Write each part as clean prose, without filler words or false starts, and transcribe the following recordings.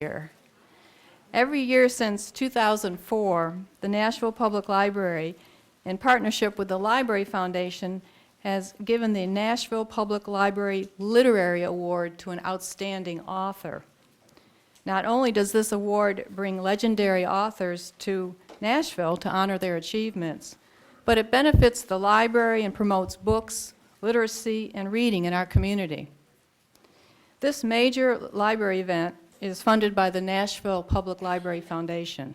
year. Every year since 2004, the Nashville Public Library, in partnership with the Library Foundation, has given the Nashville Public Library Literary Award to an outstanding author. Not only does this award bring legendary authors to Nashville to honor their achievements, but it benefits the library and promotes books, literacy, and reading in our community. This major library event is funded by the Nashville Public Library Foundation.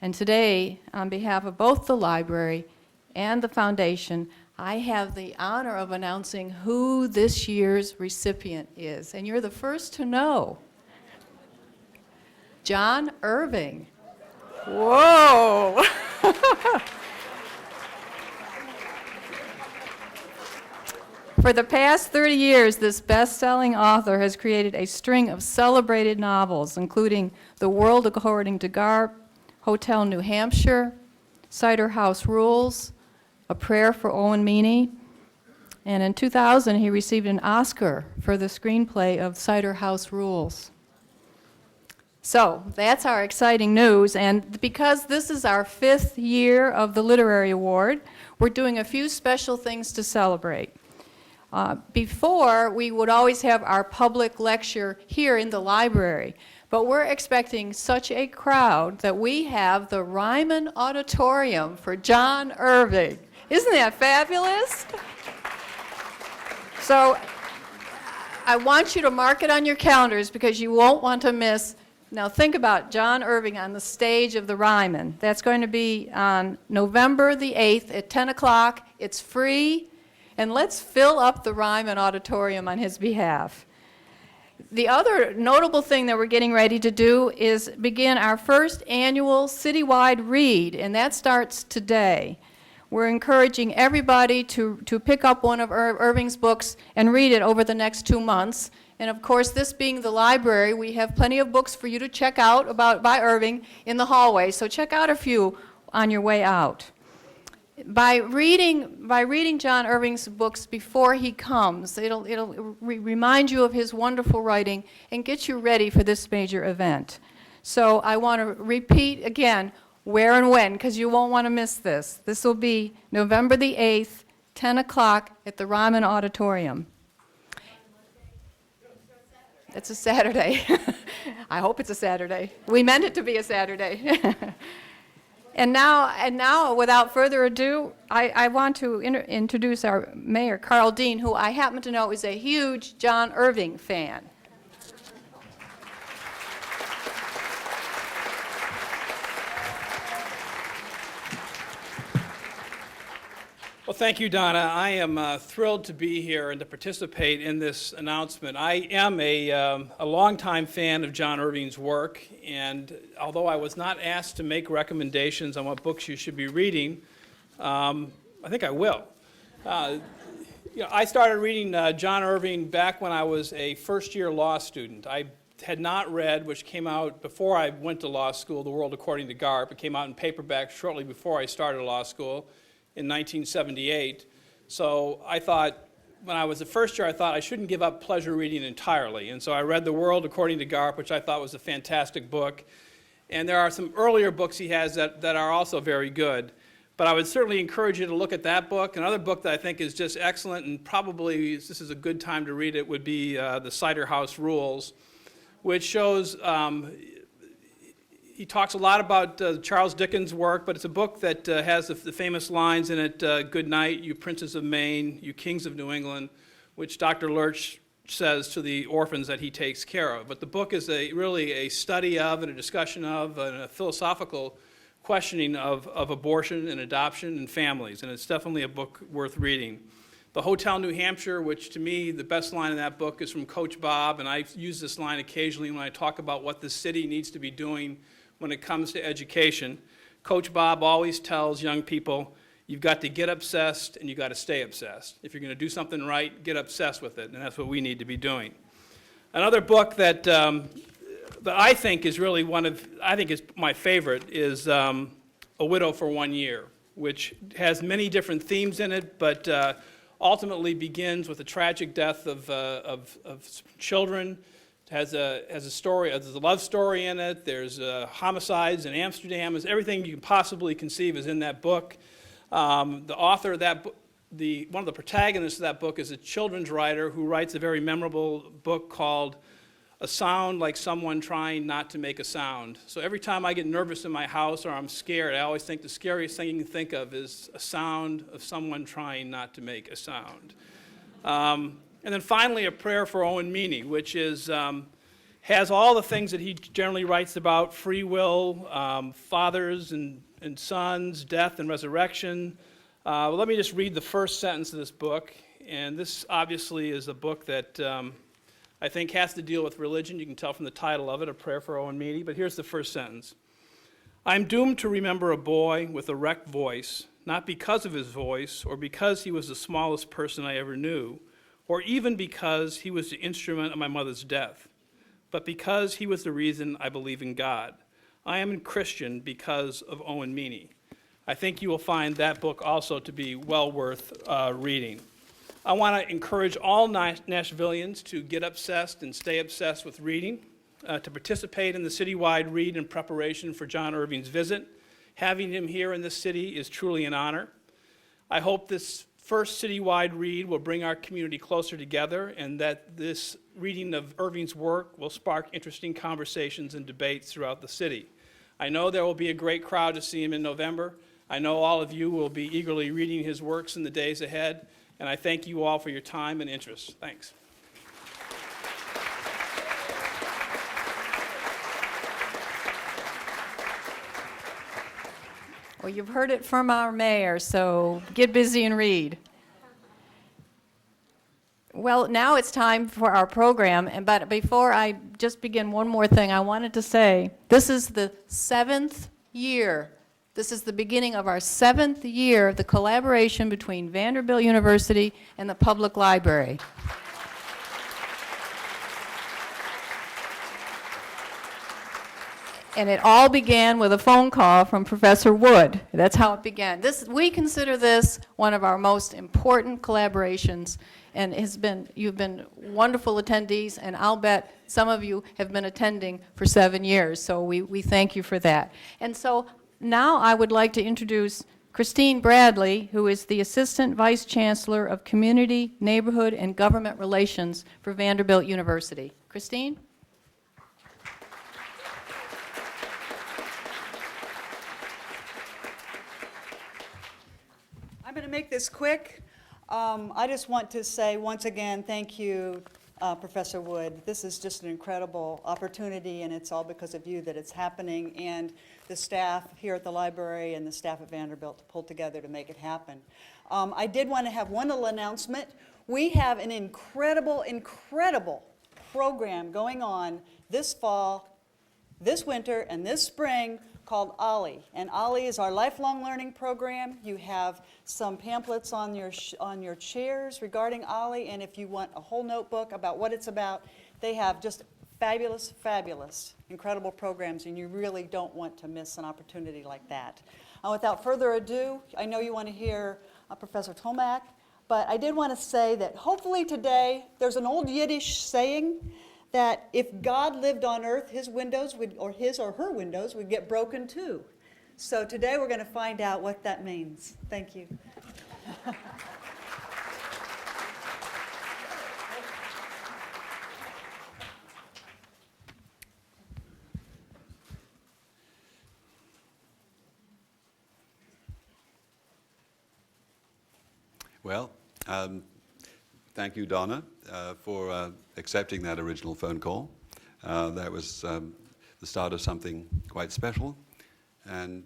And today, on behalf of both the library and the foundation, I have the honor of announcing who this year's recipient is. And you're the first to know. John Irving. Whoa! For the past 30 years, this best-selling author has created a string of celebrated novels, including The World According to Garp, Hotel New Hampshire, Cider House Rules, A Prayer for Owen Meany, and in 2000 he received an Oscar for the screenplay of Cider House Rules. So that's our exciting news, and because this is our 5th year of the Literary Award, we're doing a few special things to celebrate. Before, we would always have our public lecture here in the library, but we're expecting such a crowd that we have the Ryman Auditorium for John Irving. Isn't that fabulous? So I want you to mark it on your calendars because you won't want to miss. Now think about John Irving on the stage of the Ryman. That's going to be on November the 8th at 10 o'clock. It's free. And let's fill up the Ryman Auditorium on his behalf. The other notable thing that we're getting ready to do is begin our first annual citywide read, and that starts today. We're encouraging everybody to pick up one of Irving's books and read it over the next 2 months. And of course, this being the library, we have plenty of books for you to check out by Irving in the hallway, so check out a few on your way out. By reading John Irving's books before he comes, it'll remind you of his wonderful writing and get you ready for this major event. So I want to repeat again where and when, because you won't want to miss this. This will be November the 8th, 10 o'clock at the Ryman Auditorium. It's a Saturday. I hope it's a Saturday. We meant it to be a Saturday. And now, without further ado, I want to introduce our mayor, Carl Dean, who I happen to know is a huge John Irving fan. Well, thank you, Donna. I am thrilled to be here and to participate in this announcement. I am a longtime fan of John Irving's work, and although I was not asked to make recommendations on what books you should be reading, I think I will. I started reading John Irving back when I was a first-year law student. I had not read, which came out before I went to law school, The World According to Garp. It came out in paperback shortly before I started law school in 1978. So I thought, when I was a first year, I thought I shouldn't give up pleasure reading entirely. And so I read The World According to Garp, which I thought was a fantastic book. And there are some earlier books he has that are also very good. But I would certainly encourage you to look at that book. Another book that I think is just excellent, and probably this is a good time to read it, would be The Cider House Rules, which shows he talks a lot about Charles Dickens' work, but it's a book that has the famous lines in it, "Good night, you princes of Maine, you kings of New England," which Dr. Lurch says to the orphans that he takes care of. But the book is really a study of and a discussion of and a philosophical questioning of abortion and adoption and families, and it's definitely a book worth reading. The Hotel New Hampshire, which to me, the best line in that book is from Coach Bob, and I use this line occasionally when I talk about what the city needs to be doing when it comes to education. Coach Bob always tells young people, you've got to get obsessed and you've got to stay obsessed. If you're going to do something right, get obsessed with it, and that's what we need to be doing. Another book that I think is really is my favorite is A Widow for 1 Year, which has many different themes in it, but ultimately begins with the tragic death of children, has a story. There's a love story in it. There's homicides in Amsterdam. There's everything you can possibly conceive is in that book. The author of that book, one of the protagonists of that book is a children's writer who writes a very memorable book called A Sound Like Someone Trying Not to Make a Sound. So every time I get nervous in my house or I'm scared, I always think the scariest thing you can think of is a sound of someone trying not to make a sound. And then finally, a prayer for Owen Meany, which is, has all the things that he generally writes about: free will, fathers and sons, death and resurrection. Well, let me just read the first sentence of this book. And this obviously is a book that I think has to deal with religion. You can tell from the title of it, A Prayer for Owen Meany. But here's the first sentence. I'm doomed to remember a boy with a wrecked voice, not because of his voice or because he was the smallest person I ever knew, or even because he was the instrument of my mother's death, but because he was the reason I believe in God. I am a Christian because of Owen Meany. I think you will find that book also to be well worth reading. I want to encourage all Nashvillians to get obsessed and stay obsessed with reading, to participate in the citywide read in preparation for John Irving's visit. Having him here in this city is truly an honor. I hope this first citywide read will bring our community closer together, and that this reading of Irving's work will spark interesting conversations and debates throughout the city. I know there will be a great crowd to see him in November. I know all of you will be eagerly reading his works in the days ahead, and I thank you all for your time and interest. Thanks. Well, you've heard it from our mayor, so get busy and read. Well, now it's time for our program, but before I just begin, one more thing I wanted to say. This is the 7th year. This is the beginning of our 7th year of the collaboration between Vanderbilt University and the Public Library. And it all began with a phone call from Professor Wood. That's how it began. We consider this one of our most important collaborations, and you've been wonderful attendees, and I'll bet some of you have been attending for 7 years, so we thank you for that. And so now I would like to introduce Christine Bradley, who is the Assistant Vice Chancellor of Community, Neighborhood, and Government Relations for Vanderbilt University. Christine? I'm going to make this quick. I just want to say once again, thank you, Professor Wood. This is just an incredible opportunity, and it's all because of you that it's happening, and the staff here at the library and the staff at Vanderbilt to pull together to make it happen. I did want to have one little announcement. We have an incredible program going on this fall, this winter, and this spring called OLLI. And OLLI is our lifelong learning program. You have some pamphlets on your chairs regarding OLLI, and if you want a whole notebook about what it's about, they have just fabulous, incredible programs, and you really don't want to miss an opportunity like that. Without further ado, I know you want to hear Professor Tlumak, but I did want to say that hopefully today, there's an old Yiddish saying that if God lived on earth, his or her windows would get broken too. So today we're going to find out what that means. Thank you. Well, thank you, Donna, for accepting that original phone call. That was the start of something quite special. And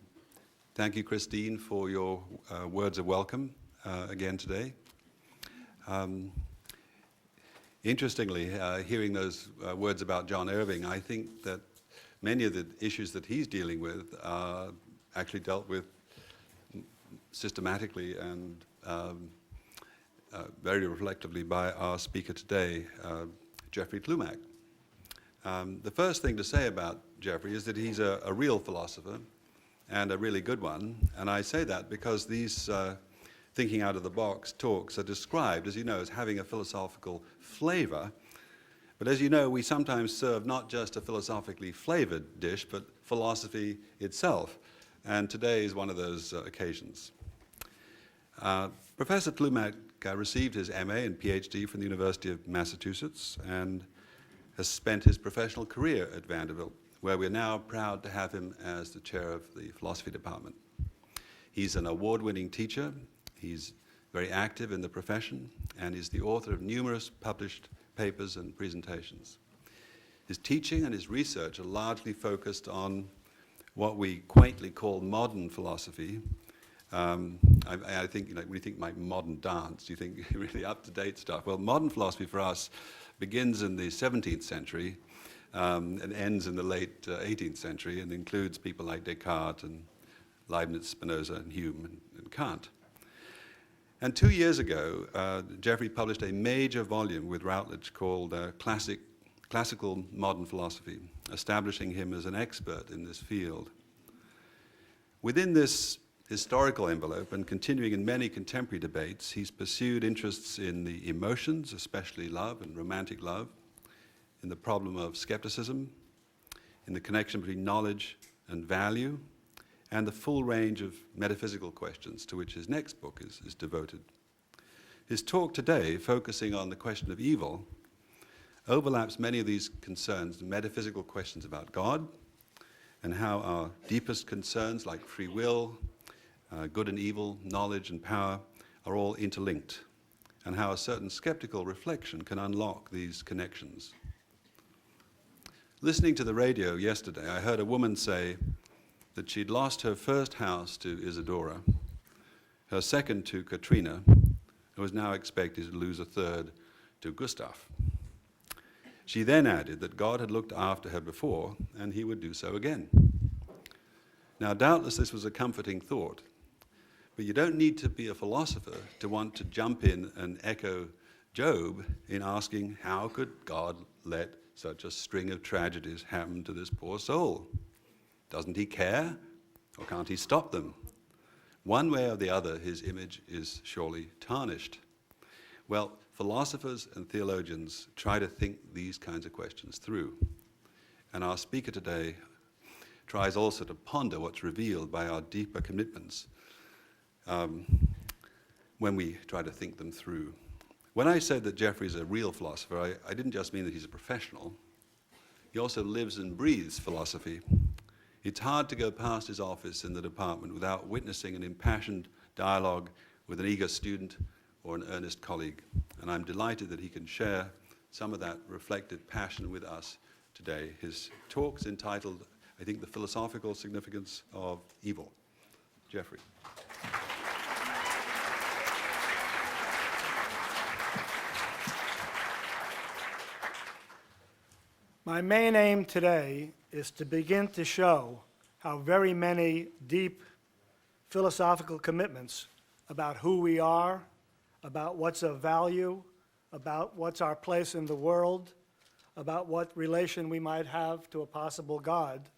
thank you, Christine, for your words of welcome again today. Interestingly, hearing those words about John Irving, I think that many of the issues that he's dealing with are actually dealt with systematically and very reflectively by our speaker today, Jeffrey Tlumak. The first thing to say about Jeffrey is that he's a real philosopher and a really good one, and I say that because these thinking out of the box talks are described, as you know, as having a philosophical flavor, But as you know, we sometimes serve not just a philosophically flavored dish, but philosophy itself. And today is one of those occasions. Professor Tlumak received his MA and PhD from the University of Massachusetts and has spent his professional career at Vanderbilt, where we're now proud to have him as the chair of the philosophy department. He's an award-winning teacher, he's very active in the profession, and he's the author of numerous published papers and presentations. His teaching and his research are largely focused on what we quaintly call modern philosophy. I think, when you think like modern dance, you think really up-to-date stuff. Well, modern philosophy for us begins in the 17th century and ends in the late 18th century, and includes people like Descartes and Leibniz, Spinoza, and Hume, and Kant. And 2 years ago, Jeffrey published a major volume with Routledge called Classical Modern Philosophy, establishing him as an expert in this field. Within this historical envelope, and continuing in many contemporary debates, he's pursued interests in the emotions, especially love and romantic love, in the problem of skepticism, in the connection between knowledge and value, and the full range of metaphysical questions to which his next book is devoted. His talk today, focusing on the question of evil, overlaps many of these concerns, metaphysical questions about God, and how our deepest concerns like free will, good and evil, knowledge and power are all interlinked, and how a certain skeptical reflection can unlock these connections. Listening to the radio yesterday, I heard a woman say that she'd lost her first house to Isadora, her second to Katrina, and was now expected to lose a third to Gustav. She then added that God had looked after her before, and he would do so again. Now, doubtless this was a comforting thought, but you don't need to be a philosopher to want to jump in and echo Job in asking, how could God let such a string of tragedies happen to this poor soul? Doesn't he care, or can't he stop them? One way or the other, his image is surely tarnished. Well, philosophers and theologians try to think these kinds of questions through. And our speaker today tries also to ponder what's revealed by our deeper commitments when we try to think them through. When I said that Jeffrey's a real philosopher, I didn't just mean that he's a professional. He also lives and breathes philosophy. It's hard to go past his office in the department without witnessing an impassioned dialogue with an eager student or an earnest colleague. And I'm delighted that he can share some of that reflected passion with us today. His talk's entitled, I think, The Philosophical Significance of Evil. Jeffrey. My main aim today is to begin to show how very many deep philosophical commitments about who we are, about what's of value, about what's our place in the world, about what relation we might have to a possible God,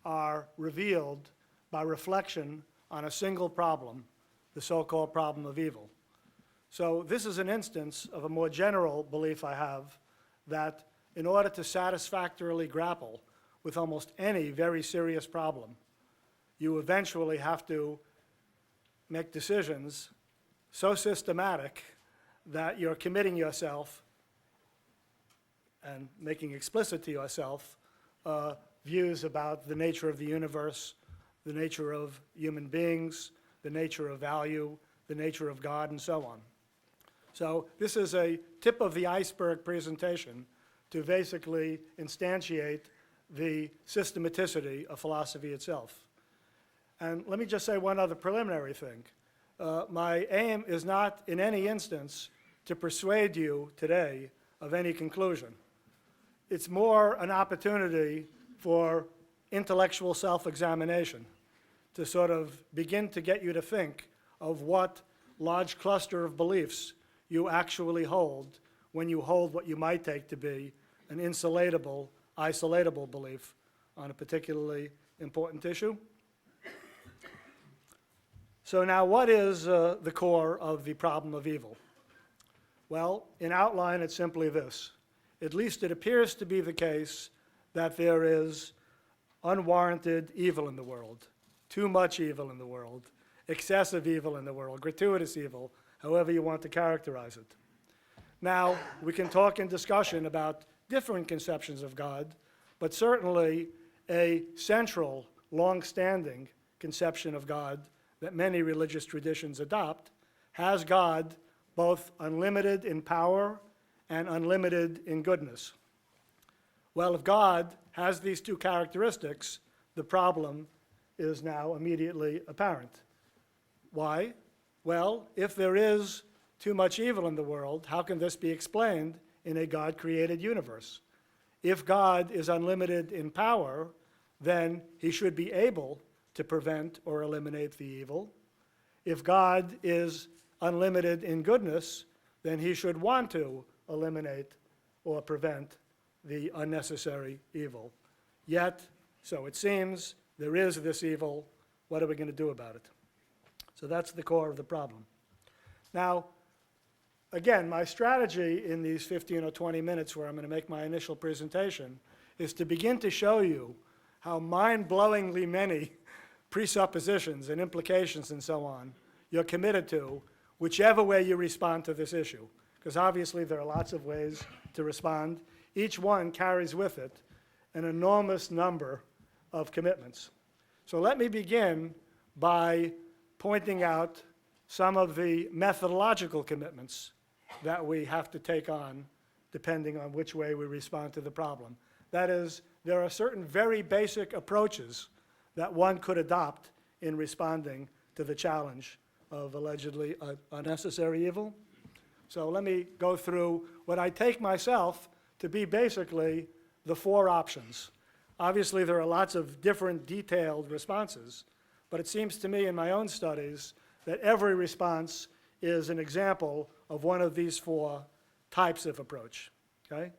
are revealed by reflection on a single problem, the so-called problem of evil. So this is an instance of a more general belief I have that in order to satisfactorily grapple with almost any very serious problem, you eventually have to make decisions so systematic that you're committing yourself and making explicit to yourself views about the nature of the universe, the nature of human beings, the nature of value, the nature of God, and so on. So this is a tip of the iceberg presentation to basically instantiate the systematicity of philosophy itself. And let me just say one other preliminary thing. My aim is not in any instance to persuade you today of any conclusion. It's more an opportunity for intellectual self-examination to sort of begin to get you to think of what large cluster of beliefs you actually hold when you hold what you might take to be an insulatable, isolatable belief on a particularly important issue. So now what is the core of the problem of evil? Well, in outline, it's simply this. at least it appears to be the case, that there is unwarranted evil in the world, too much evil in the world, excessive evil in the world, gratuitous evil, however you want to characterize it. Now, we can talk in discussion about different conceptions of God, but certainly a central, long-standing conception of God that many religious traditions adopt has God both unlimited in power and unlimited in goodness. Well, if God has these two characteristics, the problem is now immediately apparent. Why? Well, if there is too much evil in the world, how can this be explained in a God-created universe? If God is unlimited in power, then he should be able to prevent or eliminate the evil. If God is unlimited in goodness, then he should want to eliminate or prevent the unnecessary evil. Yet, so it seems, there is this evil. What are we going to do about it? So that's the core of the problem. Now, again, my strategy in these 15 or 20 minutes where I'm going to make my initial presentation is to begin to show you how mind-blowingly many presuppositions and implications and so on you're committed to, whichever way you respond to this issue. Because obviously there are lots of ways to respond. Each one carries with it an enormous number of commitments. So let me begin by pointing out some of the methodological commitments that we have to take on depending on which way we respond to the problem. That is, there are certain very basic approaches that one could adopt in responding to the challenge of allegedly unnecessary evil. So let me go through what I take myself to be basically the four options. Obviously, there are lots of different detailed responses, but it seems to me in my own studies that every response is an example of one of these four types of approach. Okay?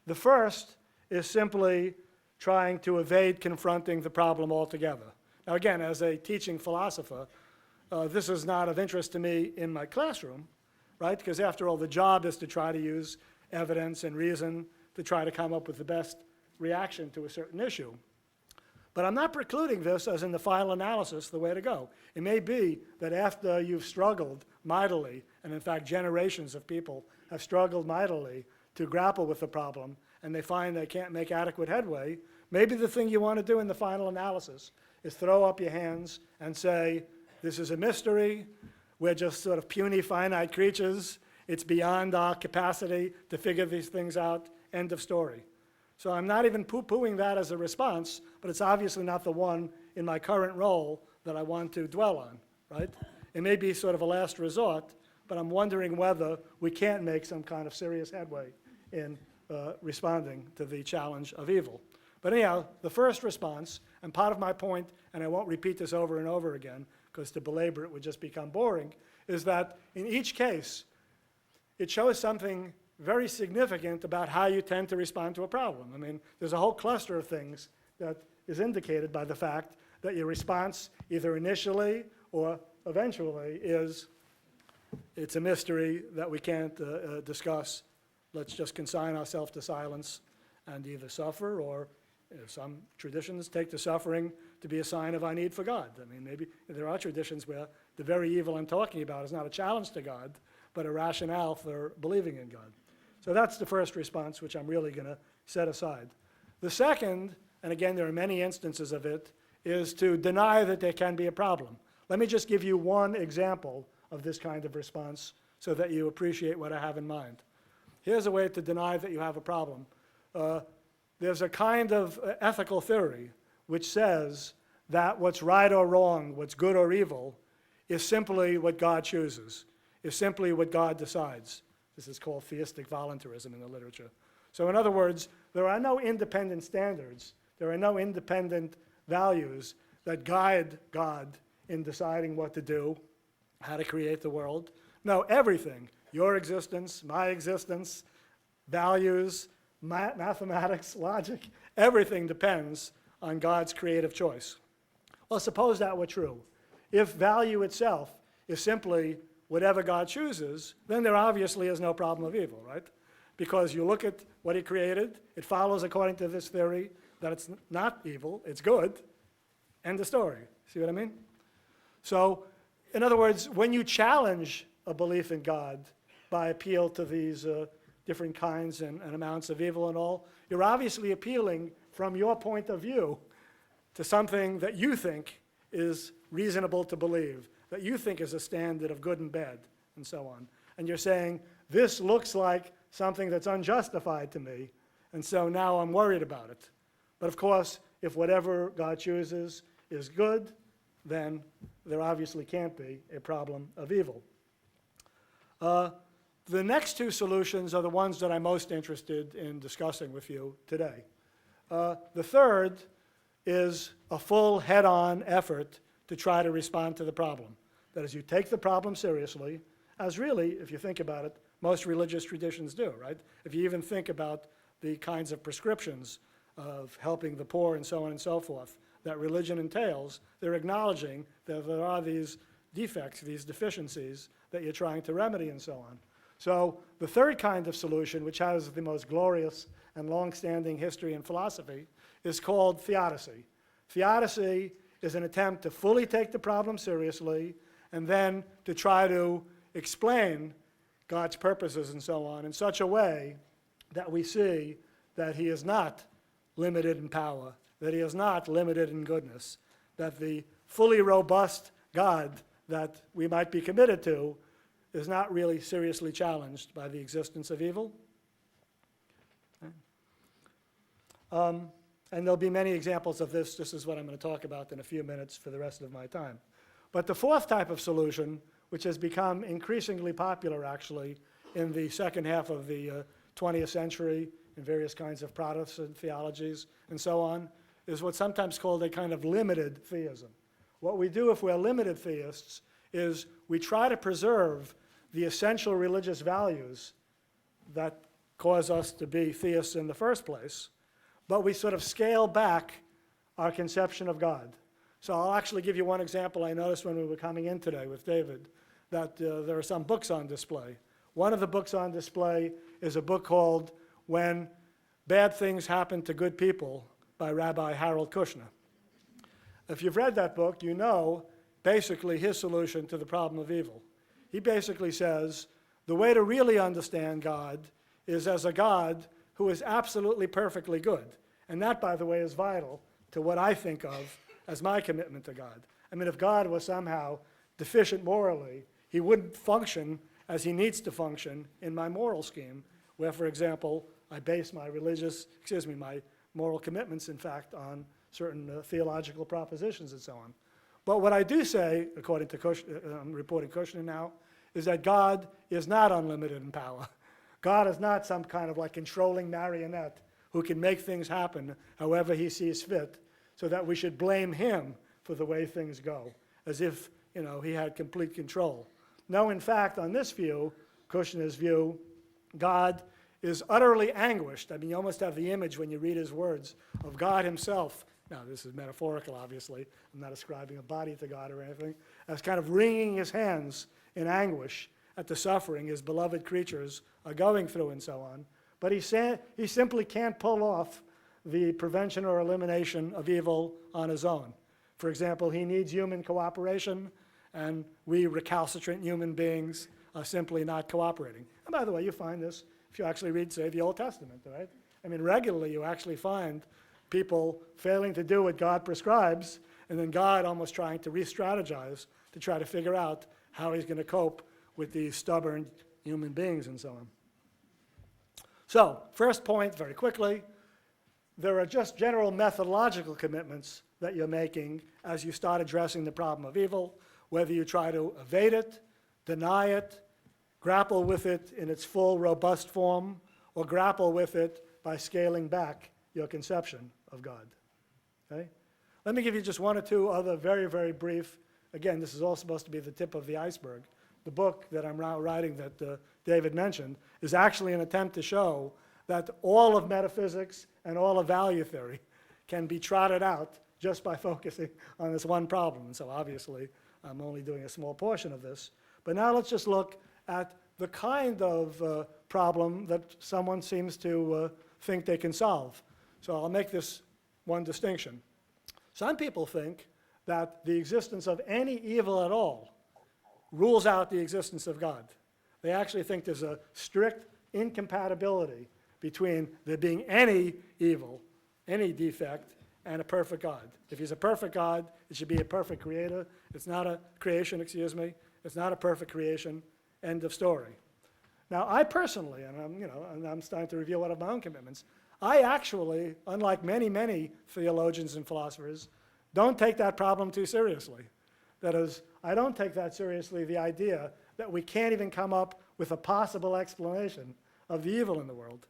The first is simply trying to evade confronting the problem altogether. Now again, as a teaching philosopher, this is not of interest to me in my classroom, right? Because after all, the job is to try to use evidence and reason to try to come up with the best reaction to a certain issue. But I'm not precluding this as in the final analysis the way to go. It may be that after you've struggled mightily, and in fact generations of people have struggled mightily to grapple with the problem, and they find they can't make adequate headway, maybe the thing you want to do in the final analysis is throw up your hands and say, this is a mystery, we're just sort of puny, finite creatures, it's beyond our capacity to figure these things out, end of story. So I'm not even poo-pooing that as a response, but it's obviously not the one in my current role that I want to dwell on, right? It may be sort of a last resort, but I'm wondering whether we can't make some kind of serious headway in responding to the challenge of evil. But anyhow, the first response, and part of my point, and I won't repeat this over and over again, because to belabor it would just become boring, is that in each case, it shows something very significant about how you tend to respond to a problem. I mean, there's a whole cluster of things that is indicated by the fact that your response, either initially or eventually, is it's a mystery that we can't discuss. Let's just consign ourselves to silence and either suffer, or some traditions take the suffering to be a sign of our need for God. I mean, maybe there are traditions where the very evil I'm talking about is not a challenge to God, but a rationale for believing in God. So that's the first response, which I'm really going to set aside. The second, and again, there are many instances of it, is to deny that there can be a problem. Let me just give you one example of this kind of response so that you appreciate what I have in mind. Here's a way to deny that you have a problem. There's a kind of ethical theory which says that what's right or wrong, what's good or evil, is simply what God chooses, is simply what God decides. This is called theistic voluntarism in the literature. So in other words, there are no independent standards, there are no independent values that guide God in deciding what to do, how to create the world. No, everything, your existence, my existence, values, mathematics, logic, everything depends on God's creative choice. Well, suppose that were true. If value itself is simply whatever God chooses, then there obviously is no problem of evil, right? because you look at what he created, it follows according to this theory that it's not evil, it's good, end of story. See what I mean? So, in other words, when you challenge a belief in God by appeal to these different kinds and amounts of evil and all, you're obviously appealing from your point of view to something that you think is reasonable to believe, that you think is a standard of good and bad, and so on. And you're saying, this looks like something that's unjustified to me, and so now I'm worried about it. But of course, if whatever God chooses is good, then there obviously can't be a problem of evil. The next two solutions are the ones that I'm most interested in discussing with you today. The third is a full head-on effort to try to respond to the problem. That is, you take the problem seriously, as really, if you think about it, most religious traditions do, right? If you even think about the kinds of prescriptions of helping the poor and so on and so forth that religion entails, they're acknowledging that there are these defects, these deficiencies that you're trying to remedy and so on. So the third kind of solution, which has the most glorious and long-standing history in philosophy, is called theodicy. Theodicy is an attempt to fully take the problem seriously and then to try to explain God's purposes and so on in such a way that we see that he is not limited in power, that he is not limited in goodness, that the fully robust God that we might be committed to is not really seriously challenged by the existence of evil. And there'll be many examples of this. This is what I'm going to talk about in a few minutes for the rest of my time. But the fourth type of solution, which has become increasingly popular actually in the second half of the 20th century in various kinds of Protestant theologies and so on, is what's sometimes called a kind of limited theism. What we do if we're limited theists is we try to preserve the essential religious values that cause us to be theists in the first place, but we sort of scale back our conception of God. So I'll actually give you one example I noticed when we were coming in today with David, that there are some books on display. One of the books on display is a book called When Bad Things Happen to Good People by Rabbi Harold Kushner. If you've read that book, you know basically his solution to the problem of evil. He basically says the way to really understand God is as a God who is absolutely perfectly good. And that, by the way, is vital to what I think of as my commitment to God. I mean, if God was somehow deficient morally, he wouldn't function as he needs to function in my moral scheme, where, for example, I base my my moral commitments, in fact, on certain theological propositions and so on. But what I do say, according to Kushner, I'm reporting Kushner now, is that God is not unlimited in power. God is not some kind of like controlling marionette who can make things happen however he sees fit, so that we should blame him for the way things go, as if, he had complete control. No, in fact, on this view, Kushner's view, God is utterly anguished. I mean, you almost have the image when you read his words of God himself. Now, this is metaphorical, obviously. I'm not ascribing a body to God or anything. As kind of wringing his hands in anguish at the suffering his beloved creatures are going through and so on. But he simply can't pull off the prevention or elimination of evil on his own. For example, he needs human cooperation, and we recalcitrant human beings are simply not cooperating. And by the way, you find this if you actually read, say, the Old Testament, right? I mean, regularly you actually find people failing to do what God prescribes, and then God almost trying to re-strategize to try to figure out how he's going to cope with these stubborn human beings and so on. So, first point, very quickly, there are just general methodological commitments that you're making as you start addressing the problem of evil, whether you try to evade it, deny it, grapple with it in its full, robust form, or grapple with it by scaling back your conception of God. Okay? Let me give you just one or two other very, very brief, again, this is all supposed to be the tip of the iceberg. The book that I'm now writing that David mentioned is actually an attempt to show that all of metaphysics and all of value theory can be trotted out just by focusing on this one problem. And so obviously, I'm only doing a small portion of this. But now let's just look at the kind of problem that someone seems to think they can solve. So I'll make this one distinction. Some people think that the existence of any evil at all rules out the existence of God. They actually think there's a strict incompatibility between there being any evil, any defect, and a perfect God. If he's a perfect God, it should be a perfect creator. It's not a creation, excuse me. It's not a perfect creation. End of story. Now, I personally, and I'm starting to reveal one of my own commitments, I actually, unlike many, many theologians and philosophers, don't take that problem too seriously. That is, I don't take that seriously, the idea that we can't even come up with a possible explanation of the evil in the world.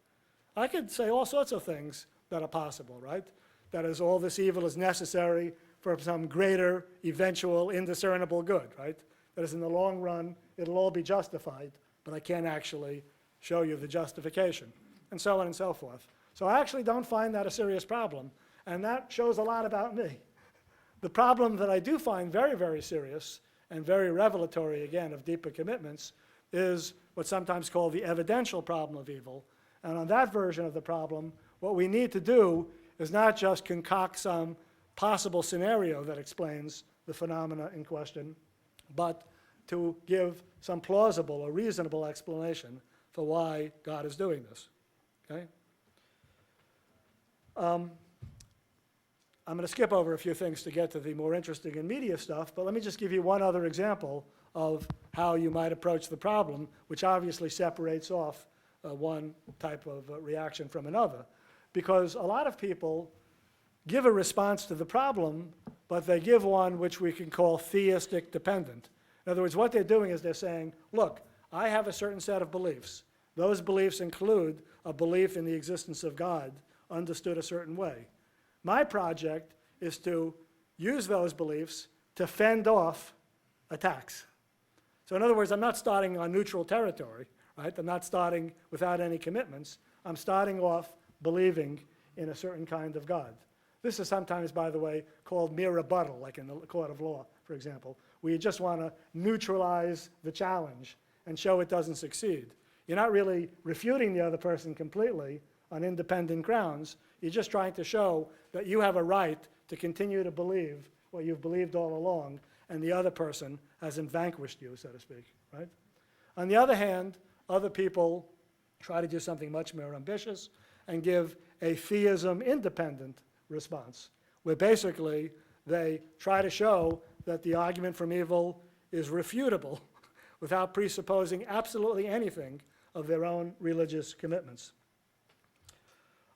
I could say all sorts of things that are possible, right? That is, all this evil is necessary for some greater, eventual, indiscernible good, right? That is, in the long run, it'll all be justified, but I can't actually show you the justification, and so on and so forth. So I actually don't find that a serious problem, and that shows a lot about me. The problem that I do find very, very serious and very revelatory, again, of deeper commitments is what's sometimes called the evidential problem of evil. And on that version of the problem, what we need to do is not just concoct some possible scenario that explains the phenomena in question, but to give some plausible or reasonable explanation for why God is doing this. Okay? I'm going to skip over a few things to get to the more interesting and media stuff, but let me just give you one other example of how you might approach the problem, which obviously separates off one type of reaction from another. Because a lot of people give a response to the problem, but they give one which we can call theistic dependent. In other words, what they're doing is they're saying, look, I have a certain set of beliefs. Those beliefs include a belief in the existence of God, understood a certain way. My project is to use those beliefs to fend off attacks. So in other words, I'm not starting on neutral territory, right? I'm not starting without any commitments. I'm starting off believing in a certain kind of God. This is sometimes, by the way, called mere rebuttal, like in the court of law, for example, where you just want to neutralize the challenge and show it doesn't succeed. You're not really refuting the other person completely on independent grounds. You're just trying to show that you have a right to continue to believe what you've believed all along, and the other person hasn't vanquished you, so to speak, right? On the other hand, other people try to do something much more ambitious and give a theism-independent response, where basically they try to show that the argument from evil is refutable without presupposing absolutely anything of their own religious commitments.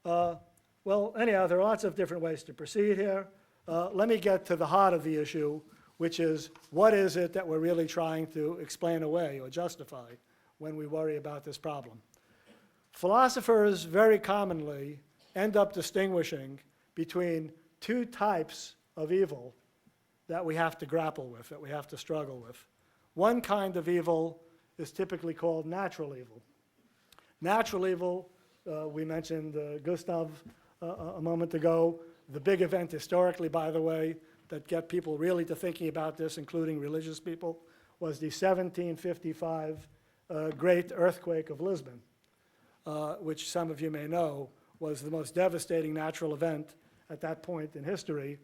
Well, anyhow, there are lots of different ways to proceed here. Let me get to the heart of the issue, which is, what is it that we're really trying to explain away or justify when we worry about this problem? Philosophers very commonly end up distinguishing between two types of evil that we have to grapple with, that we have to struggle with. One kind of evil is typically called natural evil. Natural evil, we mentioned Gustav a moment ago. The big event historically, by the way, that get people really to thinking about this, including religious people, was the 1755 great earthquake of Lisbon, which some of you may know was the most devastating natural event at that point in history.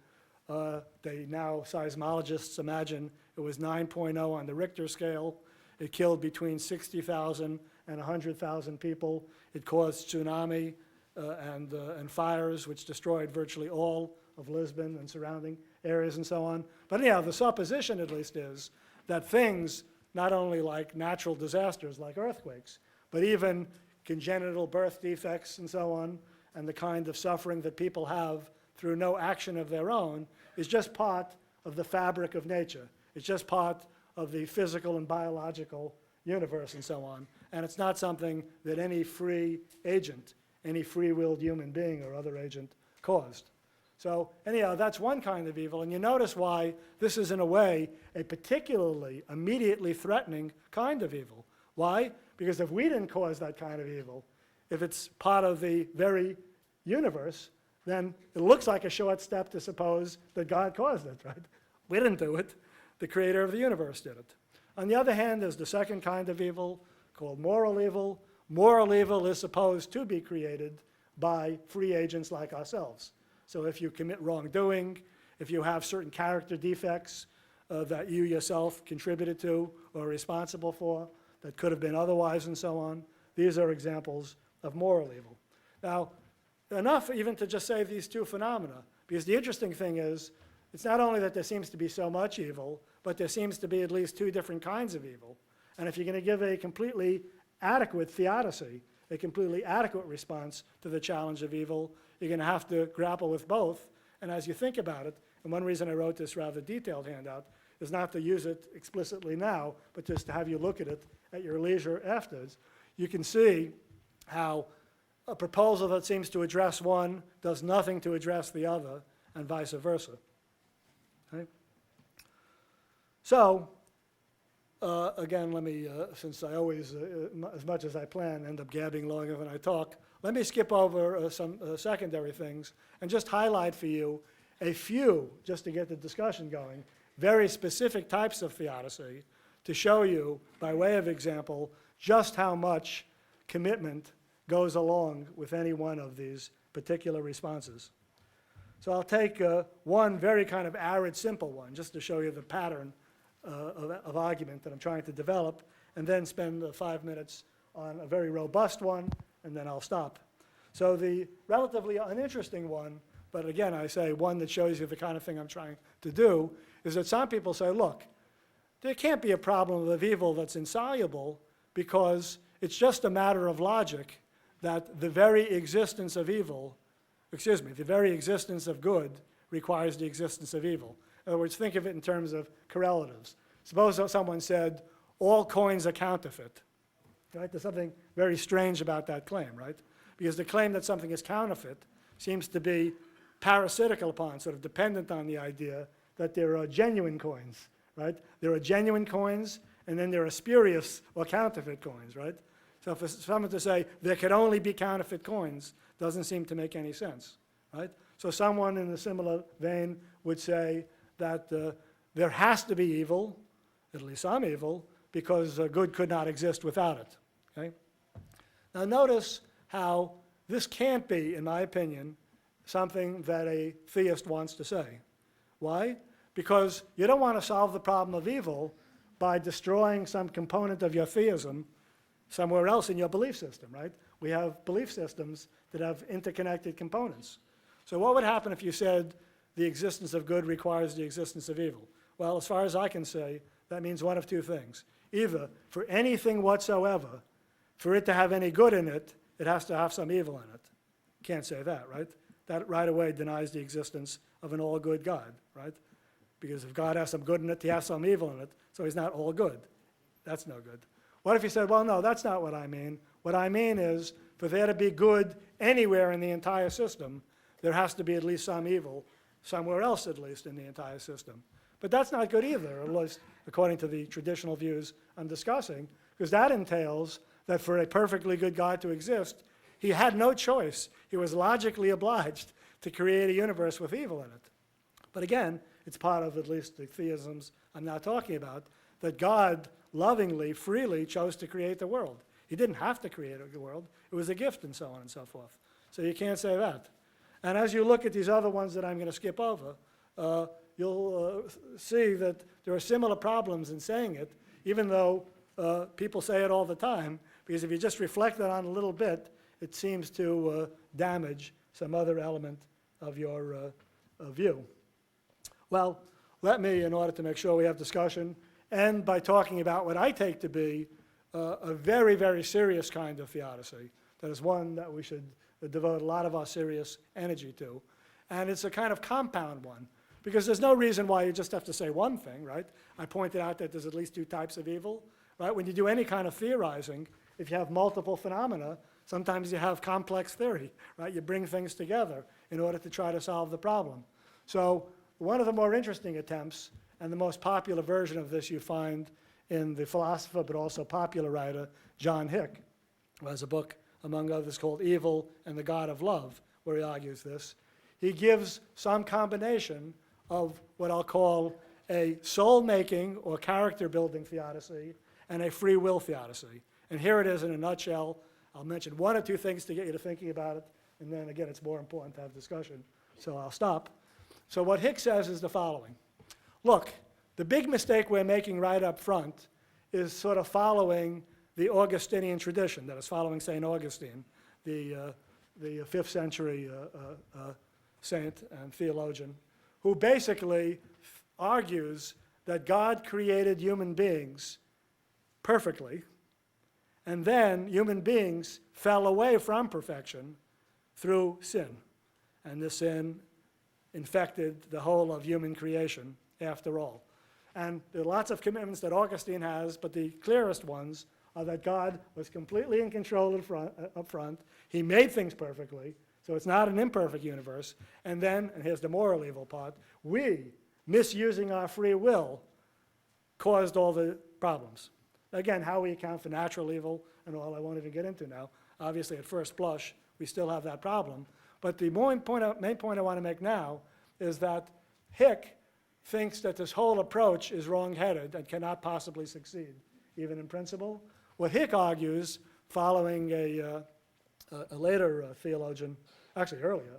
They now, seismologists imagine it was 9.0 on the Richter scale. It killed between 60,000 and 100,000 people. It caused tsunami and fires, which destroyed virtually all of Lisbon and surrounding areas and so on. But anyhow, the supposition at least is that things, not only like natural disasters like earthquakes, but even congenital birth defects and so on, and the kind of suffering that people have through no action of their own, is just part of the fabric of nature. It's just part of the physical and biological universe and so on. And it's not something that any free agent, any free-willed human being or other agent caused. So anyhow, that's one kind of evil. And you notice why this is, in a way, a particularly immediately threatening kind of evil. Why? Because if we didn't cause that kind of evil, if it's part of the very universe, then it looks like a short step to suppose that God caused it, right? We didn't do it. The creator of the universe did it. On the other hand, there's the second kind of evil called moral evil. Moral evil is supposed to be created by free agents like ourselves. So if you commit wrongdoing, if you have certain character defects that you yourself contributed to or are responsible for, that could have been otherwise and so on, these are examples of moral evil. Now, enough even to just say these two phenomena, because the interesting thing is, it's not only that there seems to be so much evil, but there seems to be at least two different kinds of evil. And if you're going to give a completely adequate theodicy, a completely adequate response to the challenge of evil, you're going to have to grapple with both. And as you think about it, and one reason I wrote this rather detailed handout is not to use it explicitly now, but just to have you look at it at your leisure afterwards. You can see how a proposal that seems to address one does nothing to address the other, and vice versa. Okay? So, again, let me, since I always, as much as I plan, end up gabbing longer than I talk, let me skip over some secondary things and just highlight for you a few, just to get the discussion going, very specific types of theodicy to show you, by way of example, just how much commitment goes along with any one of these particular responses. So I'll take one very kind of arid, simple one, just to show you the pattern of argument that I'm trying to develop, and then spend 5 minutes on a very robust one, and then I'll stop. So the relatively uninteresting one, but again, I say one that shows you the kind of thing I'm trying to do, is that some people say, look, there can't be a problem of evil that's insoluble because it's just a matter of logic that the very existence of evil, the very existence of good requires the existence of evil. In other words, think of it in terms of correlatives. Suppose someone said, all coins are counterfeit. Right? There's something very strange about that claim, right? Because the claim that something is counterfeit seems to be parasitical upon, sort of dependent on the idea that there are genuine coins, right? There are genuine coins, and then there are spurious or counterfeit coins, right? So for someone to say there could only be counterfeit coins doesn't seem to make any sense, right? So someone in a similar vein would say that there has to be evil, at least some evil, because good could not exist without it, okay? Now notice how this can't be, in my opinion, something that a theist wants to say. Why? Because you don't want to solve the problem of evil by destroying some component of your theism somewhere else in your belief system, right? We have belief systems that have interconnected components. So what would happen if you said the existence of good requires the existence of evil? Well, as far as I can say, that means one of two things. Either for anything whatsoever, for it to have any good in it, it has to have some evil in it. Can't say that, right? That right away denies the existence of an all-good God, right? Because if God has some good in it, he has some evil in it, so he's not all good. That's no good. What if you said, well, no, that's not what I mean. What I mean is, for there to be good anywhere in the entire system, there has to be at least some evil, somewhere else at least in the entire system. But that's not good either, at least according to the traditional views I'm discussing, because that entails that for a perfectly good God to exist, he had no choice. He was logically obliged to create a universe with evil in it. But again, it's part of at least the theisms I'm now talking about, that God lovingly, freely chose to create the world. He didn't have to create the world. It was a gift and so on and so forth. So you can't say that. And as you look at these other ones that I'm going to skip over, you'll see that there are similar problems in saying it, even though people say it all the time, because if you just reflect on it a little bit, it seems to damage some other element of your view. Well, let me, in order to make sure we have discussion, end by talking about what I take to be a very, very serious kind of theodicy. That is one that we should devote a lot of our serious energy to. And it's a kind of compound one, because there's no reason why you just have to say one thing, right? I pointed out that there's at least two types of evil, right? When you do any kind of theorizing, if you have multiple phenomena, sometimes you have complex theory, right? You bring things together in order to try to solve the problem. So one of the more interesting attempts, and the most popular version of this you find in the philosopher but also popular writer John Hick, who has a book, among others, called Evil and the God of Love, where he argues this. He gives some combination of what I'll call a soul-making or character-building theodicy and a free will theodicy. And here it is in a nutshell. I'll mention one or two things to get you to thinking about it, and then again, it's more important to have discussion, so I'll stop. So what Hick says is the following. Look, the big mistake we're making right up front is sort of following the Augustinian tradition, that is following St. Augustine, the 5th century saint and theologian, who basically argues that God created human beings perfectly, and then human beings fell away from perfection through sin. And this sin infected the whole of human creation after all. And there are lots of commitments that Augustine has, but the clearest ones are that God was completely in control up front. He made things perfectly, so it's not an imperfect universe. And then, and here's the moral evil part, we, misusing our free will, caused all the problems. Again, how we account for natural evil and all I won't even get into now. Obviously, at first blush, we still have that problem. But the main point I want to make now is that Hick thinks that this whole approach is wrong-headed and cannot possibly succeed, even in principle. What Hick argues, following a later theologian, actually earlier,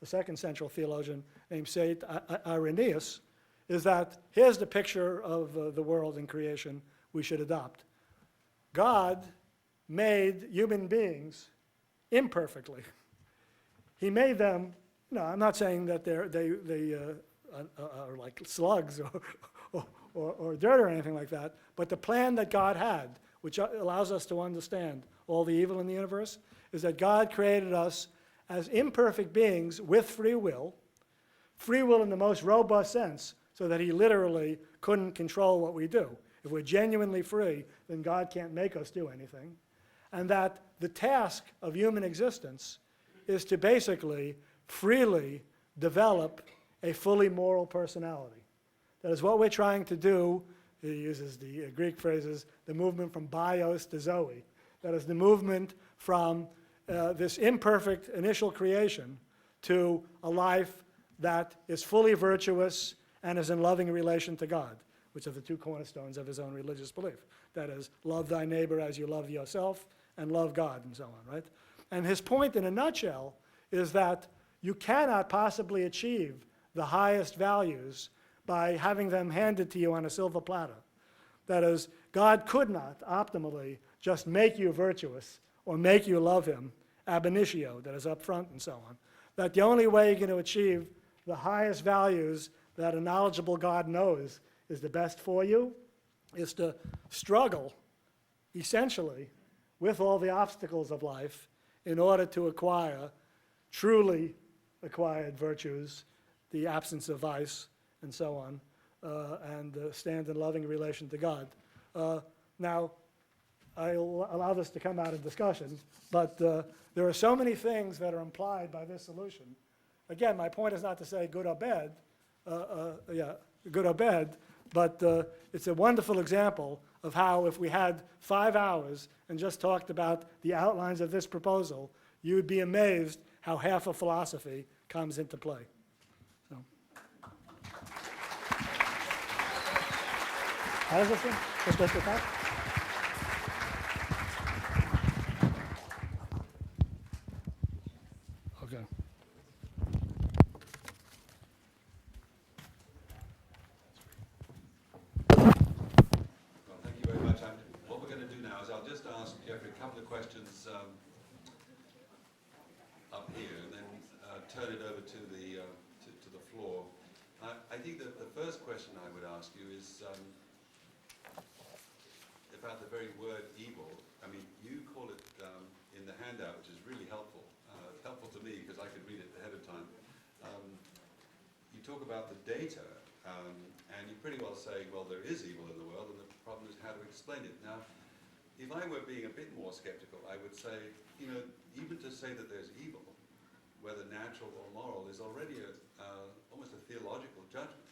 a second central theologian named Sept, Irenaeus, is that here's the picture of the world and creation we should adopt. God made human beings imperfectly. He made them, no, I'm not saying that they are like slugs or dirt or anything like that, but the plan that God had, which allows us to understand all the evil in the universe, is that God created us as imperfect beings with free will in the most robust sense, so that he literally couldn't control what we do. If we're genuinely free, then God can't make us do anything. And that the task of human existence is to basically freely develop a fully moral personality. That is what we're trying to do. He uses the Greek phrases, the movement from bios to zoe. That is the movement from this imperfect initial creation to a life that is fully virtuous and is in loving relation to God, which are the two cornerstones of his own religious belief. That is, love thy neighbor as you love yourself, and love God, and so on, right? And his point in a nutshell is that you cannot possibly achieve the highest values by having them handed to you on a silver platter. That is, God could not optimally just make you virtuous or make you love him ab initio, that is up front and so on. That the only way you're going to achieve the highest values that a knowledgeable God knows is the best for you is to struggle, essentially, with all the obstacles of life in order to acquire truly acquired virtues, the absence of vice, and so on, and stand in loving relation to God. Now, I'll allow this to come out in discussion, but there are so many things that are implied by this solution. Again, my point is not to say good or bad, good or bad, but it's a wonderful example of how if we had 5 hours and just talked about the outlines of this proposal, you would be amazed how half of philosophy comes into play. So. How does this thing? Just lift it up? Okay. Well, thank you very much. What we're going to do now is I'll just ask Jeffrey a couple of questions up here, and then turn it over to the floor. I think that the first question I would ask you is about the very word evil. I mean, you call it in the handout, which is really helpful. Helpful to me because I could read it ahead of time. You talk about the data, and you pretty well say, well, there is evil in the world, and the problem is how to explain it. Now, if I were being a bit more skeptical, I would say, you know, even to say that there's evil, whether natural or moral, is already almost a theological judgment.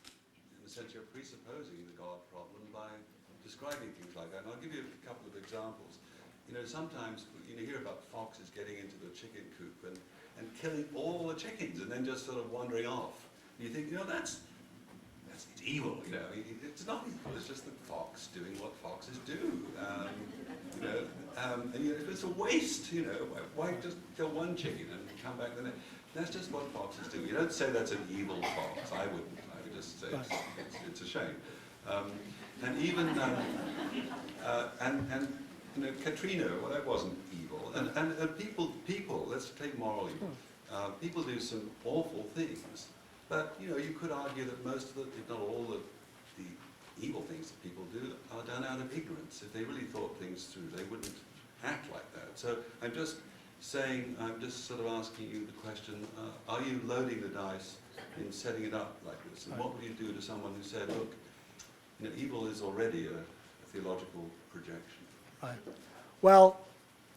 In the sense you're presupposing the God problem by describing things like that. And I'll give you a couple of examples. You know, sometimes you hear about foxes getting into the chicken coop and killing all the chickens and then just sort of wandering off. And you think, you know, that's it's evil, you know. It's not evil, it's just the fox doing what foxes do. And if it's a waste, why just kill one chicken and come back the next? That's just what foxes do. You don't say that's an evil fox. I wouldn't. I would just say it's a shame. And even Katrina, well, that wasn't evil. And people. Let's take moral evil. People do some awful things, but you could argue that most of if not all the evil things that people do are done out of ignorance. If they really thought things through, they wouldn't act like that. So I'm just sort of asking you the question, are you loading the dice in setting it up like this? And what would you do to someone who said, look, evil is already a theological projection? Right. Well,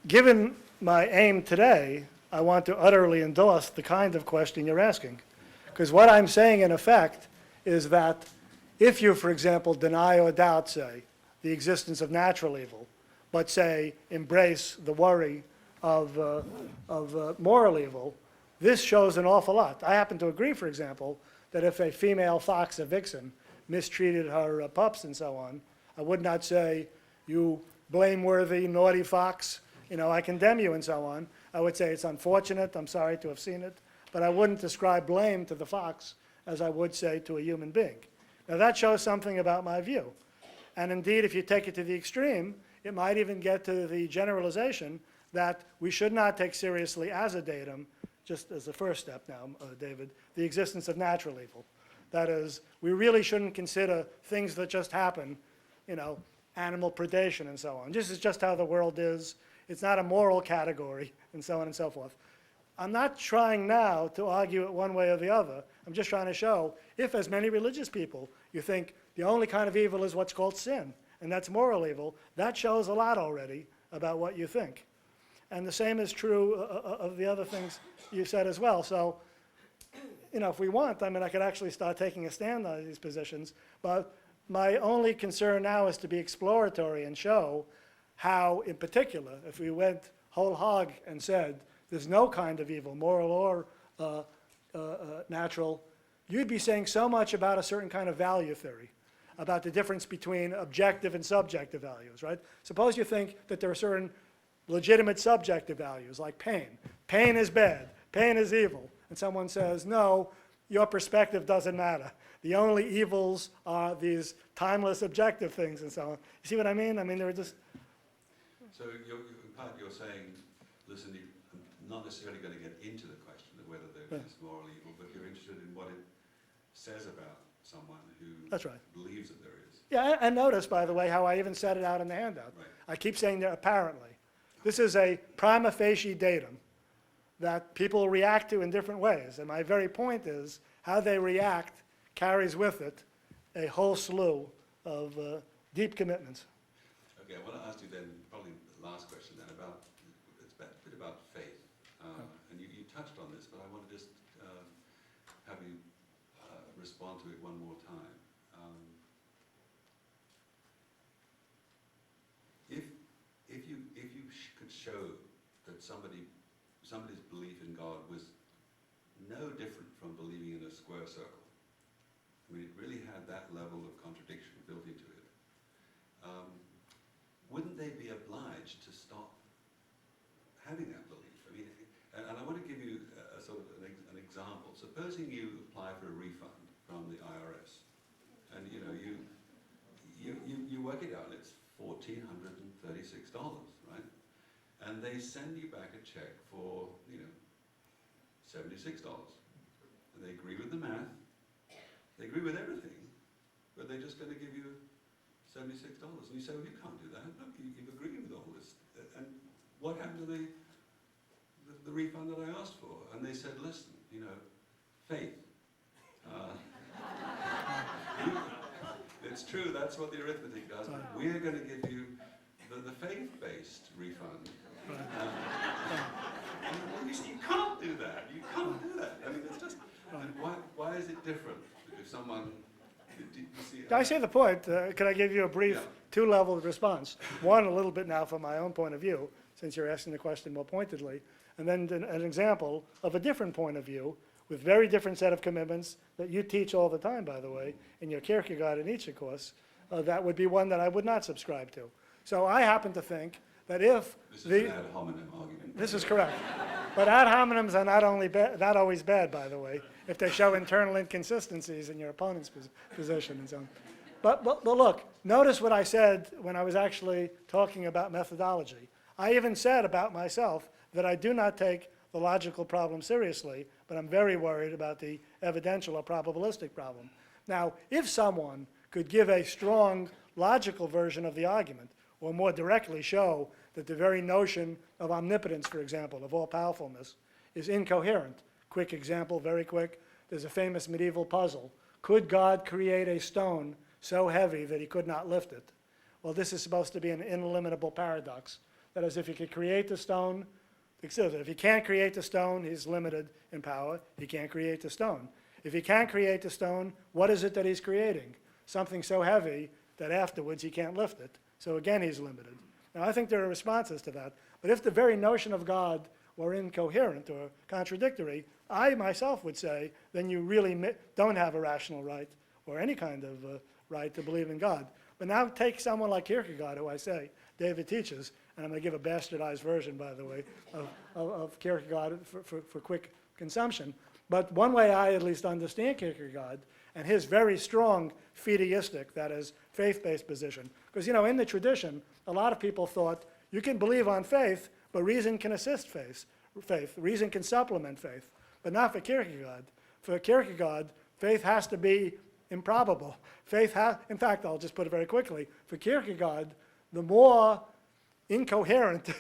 given my aim today, I want to utterly endorse the kind of question you're asking. Because what I'm saying, in effect, is that if you, for example, deny or doubt, say, the existence of natural evil, but say, embrace the worry of moral evil, this shows an awful lot. I happen to agree, for example, that if a female fox, a vixen, mistreated her pups and so on, I would not say, you blameworthy, naughty fox, I condemn you and so on. I would say it's unfortunate, I'm sorry to have seen it, but I wouldn't ascribe blame to the fox as I would say to a human being. Now that shows something about my view. And indeed, if you take it to the extreme, it might even get to the generalization that we should not take seriously as a datum, just as a first step now, David, the existence of natural evil. That is, we really shouldn't consider things that just happen, animal predation and so on. This is just how the world is. It's not a moral category, and so on and so forth. I'm not trying now to argue it one way or the other. I'm just trying to show, if as many religious people, you think the only kind of evil is what's called sin, and that's moral evil, that shows a lot already about what you think. And the same is true of the other things you said as well. So, if we want, I could actually start taking a stand on these positions, but my only concern now is to be exploratory and show how, in particular, if we went whole hog and said, there's no kind of evil, moral or natural, you'd be saying so much about a certain kind of value theory, about the difference between objective and subjective values, right? Suppose you think that there are certain legitimate subjective values, like pain. Pain is bad, pain is evil. And someone says, no, your perspective doesn't matter. The only evils are these timeless objective things and so on. You see what I mean? They're just... So in part you're saying, listen, I'm not necessarily going to get into the question of whether there is moral evil, but you're interested in what it says about someone who That's right. believes that there is. Yeah, and notice, by the way, how I even set it out in the handout. Right. I keep saying that apparently. This is a prima facie datum that people react to in different ways. And my very point is, how they react carries with it a whole slew of deep commitments. Okay, I want to ask you then, probably the last question then, it's a bit about faith. And you touched on this, but I want to just have you respond to it one more time. If you could show that somebody's belief in God was no different from believing in a square circle, it really had that level of contradiction built into it, wouldn't they be obliged to stop having that belief? And I want to give you a sort of an example. Supposing you apply for a refund from the IRS, and you work it out, it's $1,436, right? And they send you back a check for, $76. And they agree with the math, they agree with everything, but they're just going to give you $76. And you say, well, you can't do that. Look, you've agreed with all this. And what happened to the refund that I asked for? And they said, listen, faith. It's true, that's what the arithmetic does. We're going to give you the faith-based refund. You can't do that. You can't do that. It's just, why is it different if someone... I see the point. Could I give you a brief two-level response? One, a little bit now from my own point of view, since you're asking the question more pointedly, and then an example of a different point of view, with very different set of commitments that you teach all the time, by the way, in your Kierkegaard and Nietzsche course, that would be one that I would not subscribe to. So I happen to think that if This is an ad hominem argument. this is correct. But ad hominems are not always bad, by the way, if they show internal inconsistencies in your opponent's position and so on. But look, notice what I said when I was actually talking about methodology. I even said about myself that I do not take the logical problem seriously, but I'm very worried about the evidential or probabilistic problem. Now, if someone could give a strong logical version of the argument, or more directly show that the very notion of omnipotence, for example, of all-powerfulness, is incoherent. Quick example, very quick. There's a famous medieval puzzle. Could God create a stone so heavy that he could not lift it? Well, this is supposed to be an ineliminable paradox. That is, if he could create the stone, if he can't create the stone, he's limited in power. He can't create the stone. If he can't create the stone, what is it that he's creating? Something so heavy that afterwards he can't lift it. So again, he's limited. Now, I think there are responses to that. But if the very notion of God were incoherent or contradictory, I myself would say, then you really don't have a rational right or any kind of right to believe in God. But now take someone like Kierkegaard, who I say David teaches, and I'm going to give a bastardized version, by the way, of Kierkegaard for quick consumption. But one way I at least understand Kierkegaard and his very strong fideistic, that is, faith-based position. Because, you know, in the tradition, a lot of people thought you can believe on faith, but reason can assist faith. Reason can supplement faith, but not for Kierkegaard. For Kierkegaard, faith has to be improbable. In fact, I'll just put it very quickly. For Kierkegaard, the more incoherent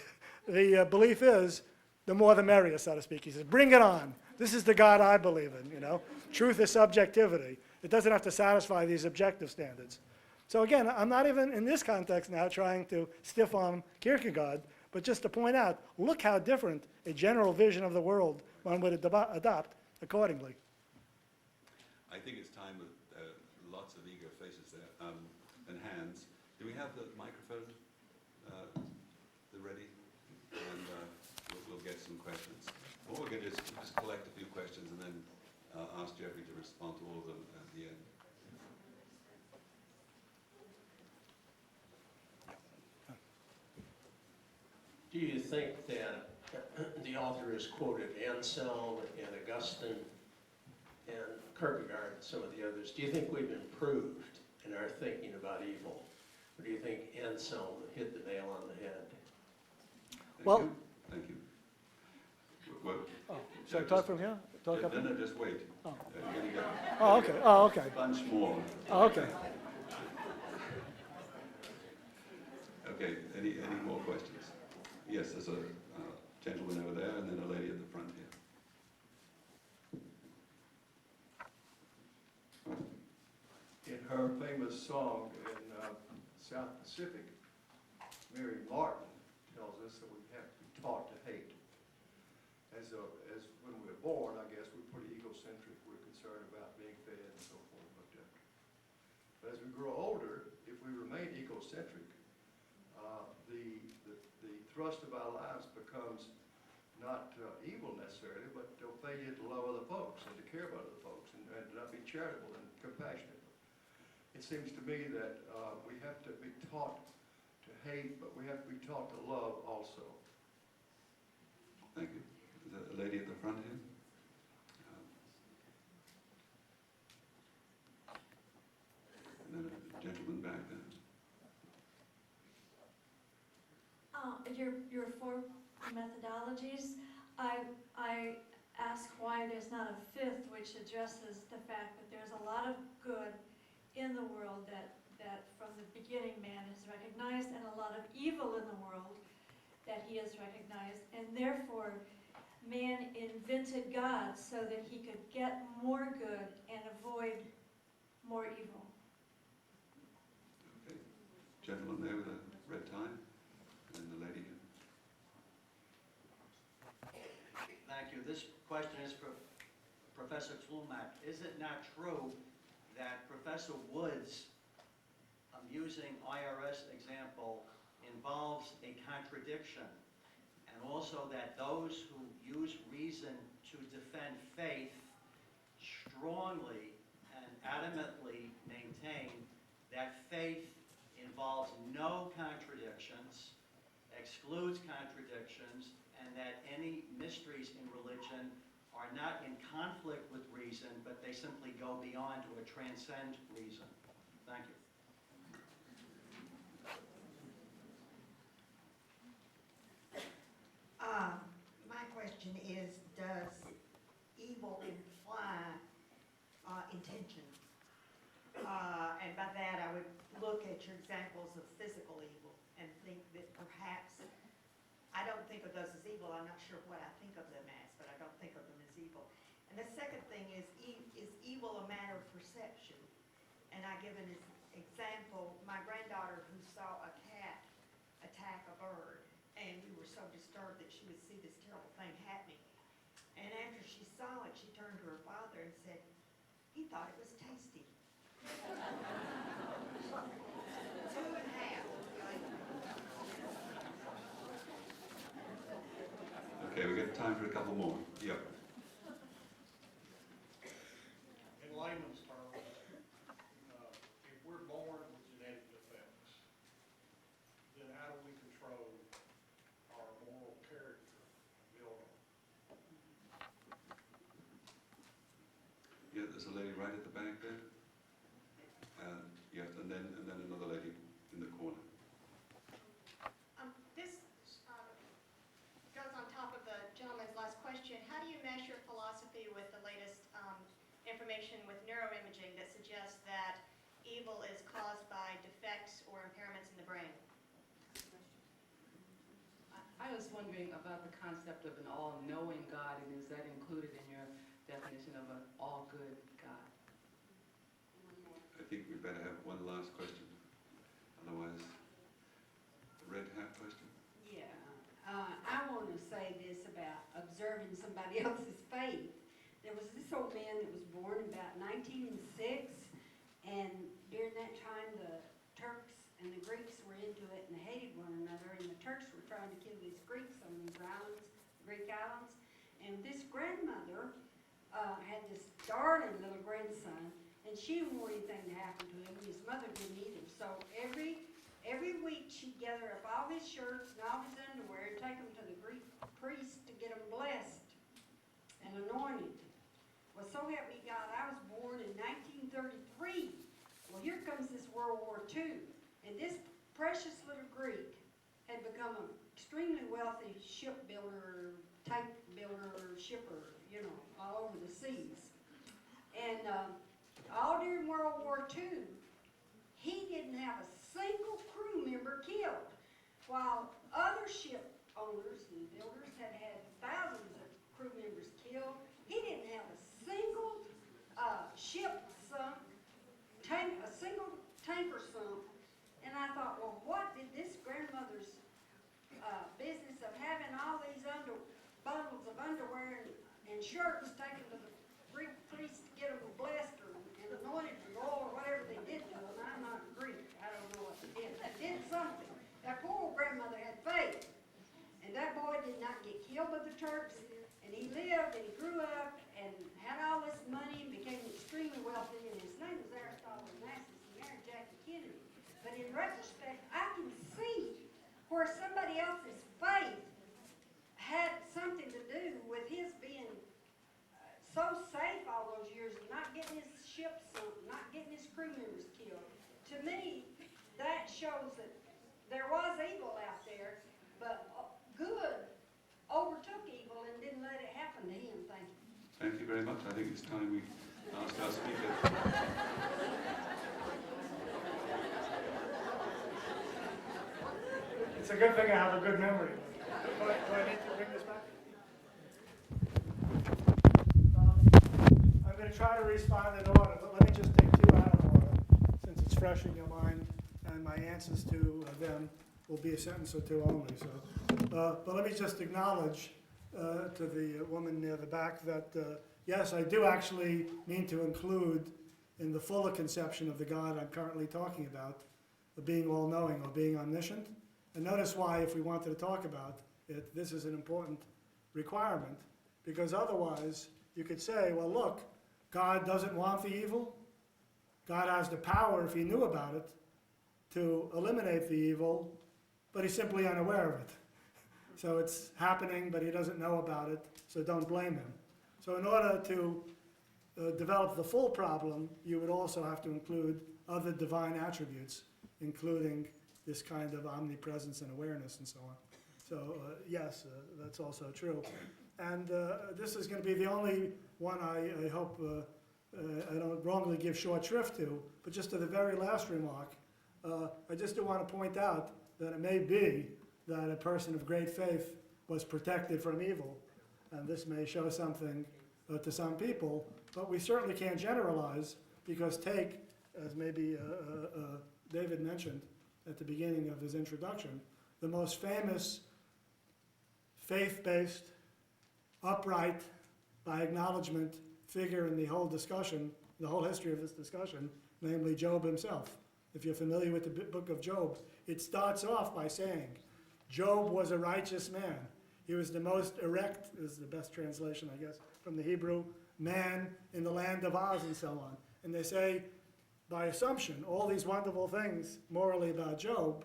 the belief is, the more the merrier, so to speak. He says, bring it on. This is the God I believe in, you know. Truth is subjectivity. It doesn't have to satisfy these objective standards. So again, I'm not even in this context now trying to stiff-arm Kierkegaard, but just to point out, look how different a general vision of the world one would adopt accordingly. I think it's time with lots of eager faces there and hands. Do we have the microphone ready? And we'll get some questions. What we're going to do is just collect a few questions and then ask Jeffrey to respond to all of them at the end. Do you think that the author has quoted Anselm and Augustine and Kierkegaard and some of the others? Do you think we've improved in our thinking about evil? Or do you think Anselm hit the nail on the head? Thank you. Well, Should I talk from here? Talk up no, here? just wait. Oh. You're going to get Oh, okay. Oh, okay. a bunch more. Oh, okay. Okay, any more questions? Yes, there's a gentleman over there and then a lady at the front here. In her famous song in South Pacific, Mary Martin tells us that we have to be taught to hate. As when we're born, I guess we're pretty egocentric. We're concerned about being fed and so forth. But as we grow older, if we remain egocentric, the thrust of our lives becomes not evil necessarily, but a failure to love other folks and to care about other folks and to not be charitable and compassionate. It seems to me that we have to be taught to hate, but we have to be taught to love also. Thank you. Is that a lady at the front here? And then a gentleman back there. Your four methodologies, I ask why there's not a fifth which addresses the fact that there's a lot of good in the world that from the beginning man has recognized, and a lot of evil in the world that he has recognized, and therefore man invented God so that he could get more good and avoid more evil. Okay. Gentleman there with a red tie, and then the lady here. Thank you. This question is for Professor Tlumak. Is it not true that Professor Wood's using IRS example involves a contradiction, and also that those who use reason to defend faith strongly and adamantly maintain that faith involves no contradictions, excludes contradictions, and that any mysteries in religion are not in conflict with reason, but they simply go beyond or transcend reason. Thank you. My question is, does evil imply intention? And by that, I would look at your examples of physical evil and think that perhaps, I don't think of those as evil. I'm not sure what I think of them as, but I don't think of them as evil. And the second thing is evil a matter of perception? And I give an example, my granddaughter who saw a cat attack a bird, and we were so disturbed that she would see this terrible thing happening. And after she saw it, she turned to her father and said, he thought it was tasty. 2.5. Okay, we got time for a couple more. Yep. In layman's terms, if we're born with genetic defects, then how do we control our moral character building? Yeah, there's a lady right at the back there. Yeah, and then another lady in the corner. This goes on top of the gentleman's last question. How do you measure philosophy with the latest information with neuroimaging that suggests that evil is caused by defects or impairments in the brain? I was wondering about the concept of an all-knowing God, and is that included in your definition of an all-good God? I think we better have one last question. Otherwise, the red hat question. Yeah, I want to say this about observing somebody else's faith. There was this old man that was born about 1906, and during that time the Turks and the Greeks were into it and hated one another, and the Turks were trying to kill these Greeks on these islands, Greek islands, and this grandmother had this darling little grandson, and she didn't want anything to happen to him, and his mother didn't either. So every week she'd gather up all his shirts and all his underwear and take them to the Greek priest to get them blessed and anointed. Well, so help me God, I was born in 1933. Well, here comes this World War II, and this precious little Greek had become an extremely wealthy shipbuilder, tank builder, shipper, you know, all over the seas. And all during World War II, he didn't have a single crew member killed, while other ship owners and builders had had thousands of crew members killed. He didn't have a single ship sunk, a single tanker sunk. And I thought, well, what did this grandmother's business of having all these bundles of underwear and shirts taken to the Greek priest to get them blessed or and anointed with oil or whatever they did to them? I'm not Greek. I don't know what they did. They did something. That poor old grandmother had faith. And that boy did not get killed by the Turks. And he lived and he grew up and had all this money and became extremely wealthy. And his name was Aristotle Onassis. He married Jackie Kennedy. But in retrospect, I can see where somebody else's faith had something to do with his being so safe all those years and not getting his ship sunk, not getting his crew members killed. To me, that shows that there was evil out there, but good overtook evil and didn't let it happen to him. Thank you. Thank you very much. I think it's time we ask our speaker. It's a good thing I have a good memory. Do I need to bring this back? I'm going to try to respond in order, but let me just take two out of order, since it's fresh in your mind, and my answers to them will be a sentence or two only. So, but let me just acknowledge to the woman near the back that, yes, I do actually mean to include in the fuller conception of the God I'm currently talking about, the being all-knowing or being omniscient. And notice why, if we wanted to talk about it, this is an important requirement, because otherwise you could say, well, look, God doesn't want the evil. God has the power, if he knew about it, to eliminate the evil, but he's simply unaware of it. So it's happening, but he doesn't know about it, so don't blame him. So in order to develop the full problem, you would also have to include other divine attributes, including this kind of omnipresence and awareness and so on. So yes, that's also true. And this is going to be the only one I hope I don't wrongly give short shrift to, but just to the very last remark, I just do want to point out that it may be that a person of great faith was protected from evil, and this may show something to some people, but we certainly can't generalize, because take, as maybe David mentioned at the beginning of his introduction, the most famous faith-based, upright, by acknowledgement, figure in the whole discussion, the whole history of this discussion, namely Job himself. If you're familiar with the book of Job, it starts off by saying, Job was a righteous man. He was the most erect, is the best translation, I guess, from the Hebrew, man in the land of Oz and so on. And they say, by assumption, all these wonderful things morally about Job,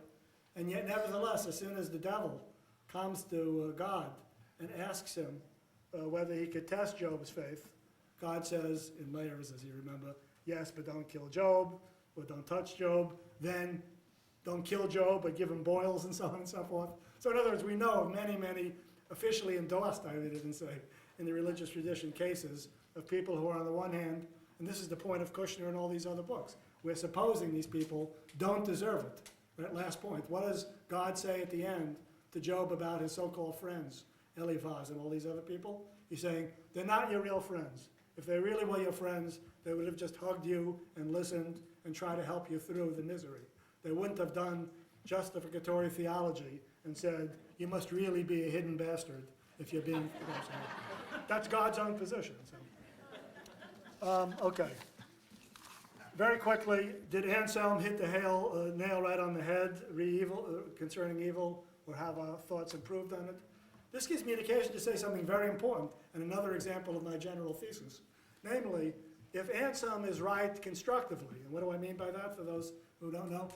and yet nevertheless, as soon as the devil comes to God and asks him whether he could test Job's faith, God says, in layers, as you remember, yes, but don't kill Job, or don't touch Job, then don't kill Job, but give him boils and so on and so forth. So in other words, we know of many, many officially endorsed, I would even say, in the religious tradition cases of people who are on the one hand, and this is the point of Kushner and all these other books, we're supposing these people don't deserve it. That last point, what does God say at the end to Job about his so-called friends, Eliphaz and all these other people? He's saying, they're not your real friends. If they really were your friends, they would have just hugged you and listened and tried to help you through the misery. They wouldn't have done justificatory theology and said, you must really be a hidden bastard if you're being... That's God's own position. So. Okay. Very quickly, did Anselm hit the nail right on the head concerning evil, or have our thoughts improved on it? This gives me an occasion to say something very important, and another example of my general thesis. Namely, if Anselm is right constructively, and what do I mean by that for those who don't know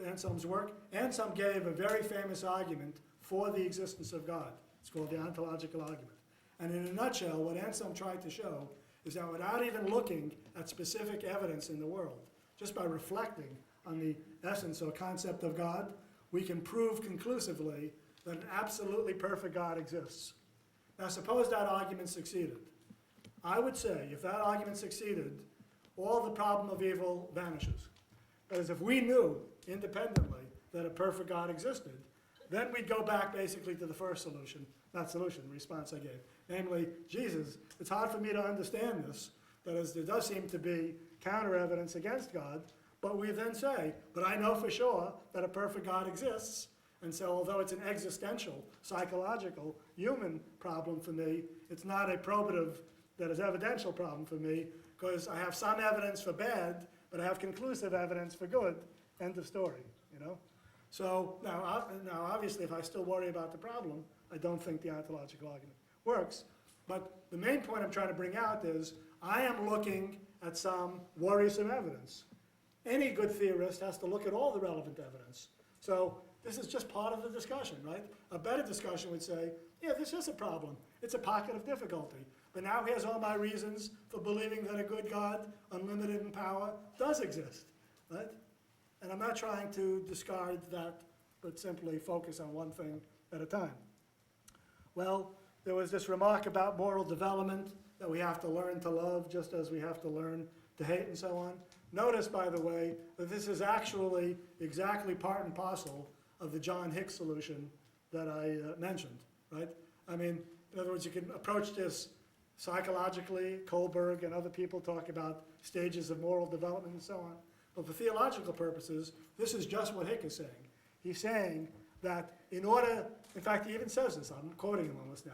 Anselm's work? Anselm gave a very famous argument for the existence of God. It's called the ontological argument. And in a nutshell, what Anselm tried to show is that without even looking at specific evidence in the world, just by reflecting on the essence or concept of God, we can prove conclusively that an absolutely perfect God exists. Now suppose that argument succeeded. I would say, if that argument succeeded, all the problem of evil vanishes. That is, if we knew independently that a perfect God existed, then we'd go back basically to the first solution, not solution, response I gave. Namely, Jesus, it's hard for me to understand this. That is, there does seem to be counter evidence against God, but we then say, but I know for sure that a perfect God exists, and so although it's an existential, psychological, human problem for me, it's not a probative, that is evidential problem for me, because I have some evidence for bad, but I have conclusive evidence for good. End of story, you know? So now obviously, if I still worry about the problem, I don't think the ontological argument works. But the main point I'm trying to bring out is I am looking at some worrisome evidence. Any good theorist has to look at all the relevant evidence. So this is just part of the discussion, right? A better discussion would say, yeah, this is a problem. It's a pocket of difficulty. But now here's all my reasons for believing that a good God, unlimited in power, does exist, right? And I'm not trying to discard that, but simply focus on one thing at a time. Well, there was this remark about moral development, that we have to learn to love just as we have to learn to hate and so on. Notice, by the way, that this is actually exactly part and parcel of the John Hick solution that I mentioned, right? I mean, in other words, you can approach this psychologically. Kohlberg and other people talk about stages of moral development and so on. But for theological purposes, this is just what Hick is saying. He's saying that in order, in fact, he even says this, I'm quoting him almost now,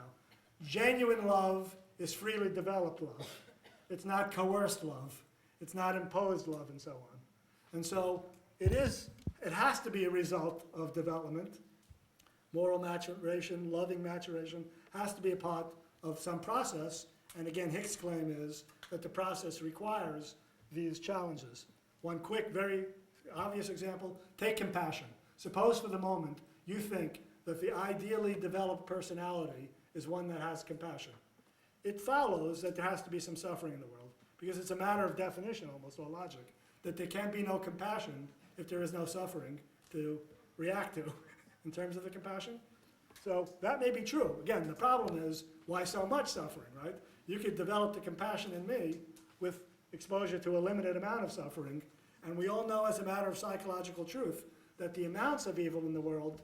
genuine love is freely developed love. It's not coerced love. It's not imposed love and so on. And so it has to be a result of development. Moral maturation, loving maturation, has to be a part of some process. And again, Hick's claim is that the process requires these challenges. One quick, very obvious example, take compassion. Suppose for the moment you think that the ideally developed personality is one that has compassion. It follows that there has to be some suffering in the world, because it's a matter of definition almost, or logic, that there can be no compassion if there is no suffering to react to in terms of the compassion. So that may be true. Again, the problem is, why so much suffering, right? You could develop the compassion in me with exposure to a limited amount of suffering, and we all know as a matter of psychological truth that the amounts of evil in the world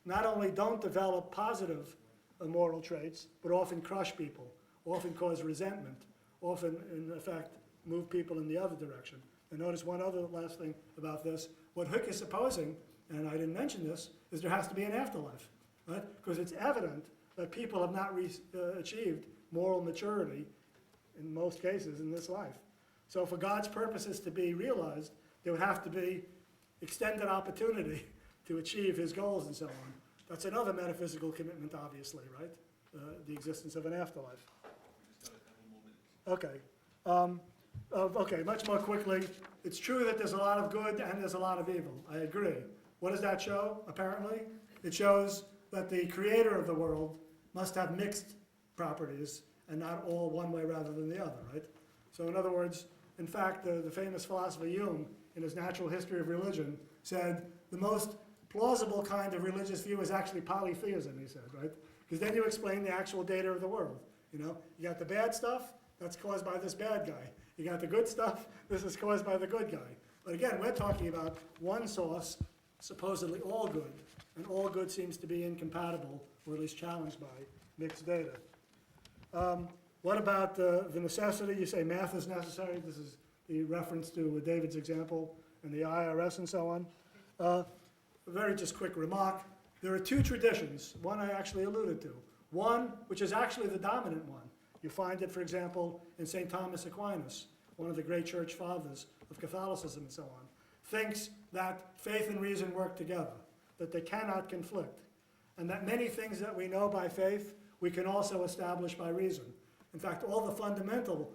not only don't develop positive moral traits, but often crush people, often cause resentment, often, in effect, move people in the other direction. And notice one other last thing about this. What Hick is supposing, and I didn't mention this, is there has to be an afterlife, right? Because it's evident that people have not achieved moral maturity, in most cases, in this life. So for God's purposes to be realized, there would have to be extended opportunity to achieve his goals and so on. That's another metaphysical commitment, obviously, right? The existence of an afterlife. Okay. Okay, much more quickly. It's true that there's a lot of good and there's a lot of evil. I agree. What does that show, apparently? It shows that the creator of the world must have mixed properties and not all one way rather than the other, right? So in other words, in fact, the famous philosopher Hume, in his Natural History of Religion, said the most plausible kind of religious view is actually polytheism, he said, right? Because then you explain the actual data of the world. You know, you got the bad stuff, that's caused by this bad guy. You got the good stuff, this is caused by the good guy. But again, we're talking about one source, supposedly all good, and all good seems to be incompatible, or at least challenged by mixed data. What about the necessity? You say math is necessary. This is the reference to David's example and the IRS and so on. A very just quick remark. There are two traditions. One I actually alluded to. One, which is actually the dominant one. You find it, for example, in St. Thomas Aquinas, one of the great church fathers of Catholicism and so on, thinks that faith and reason work together, that they cannot conflict, and that many things that we know by faith, we can also establish by reason. In fact, all the fundamental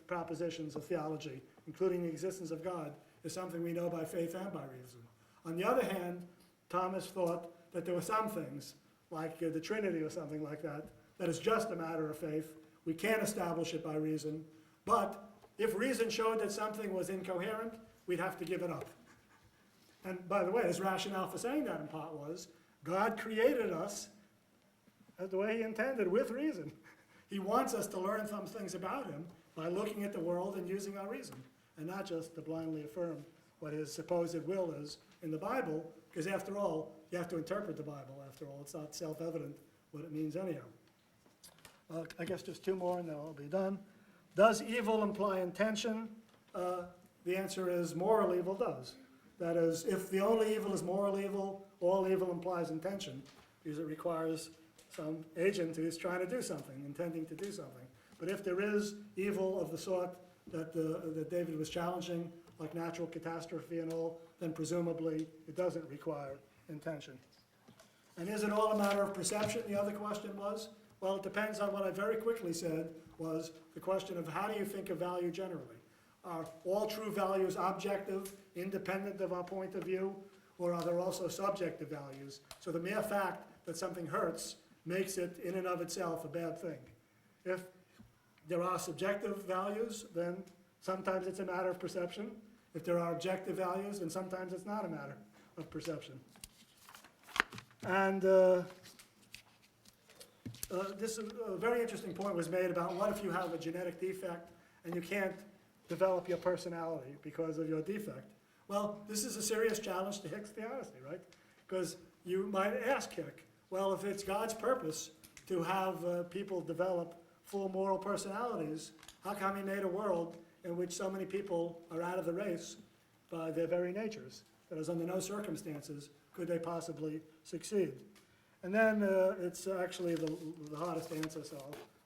propositions of theology, including the existence of God, is something we know by faith and by reason. On the other hand, Thomas thought that there were some things, like the Trinity or something like that, that is just a matter of faith. We can't establish it by reason. But if reason showed that something was incoherent, we'd have to give it up. And by the way, his rationale for saying that in part was, God created us the way he intended, with reason. He wants us to learn some things about him by looking at the world and using our reason, and not just to blindly affirm what his supposed will is in the Bible, because after all, you have to interpret the Bible, after all. It's not self-evident what it means anyhow. I guess just two more and then I'll be done. Does evil imply intention? The answer is moral evil does. That is, if the only evil is moral evil, all evil implies intention, because it requires some agent who is trying to do something, intending to do something. But if there is evil of the sort that David was challenging, like natural catastrophe and all, then presumably it doesn't require intention. And is it all a matter of perception, the other question was? Well, it depends on what I very quickly said, was the question of how do you think of value generally? Are all true values objective, independent of our point of view, or are there also subjective values? So the mere fact that something hurts makes it in and of itself a bad thing. If there are subjective values, then sometimes it's a matter of perception. If there are objective values, then sometimes it's not a matter of perception. And this very interesting point was made about what if you have a genetic defect and you can't develop your personality because of your defect? Well, this is a serious challenge to Hick's theodicy, right? Because you might ask Hick, well, if it's God's purpose to have people develop full moral personalities, how come he made a world in which so many people are out of the race by their very natures? That is, under no circumstances could they possibly succeed. And then it's actually the hardest answer, so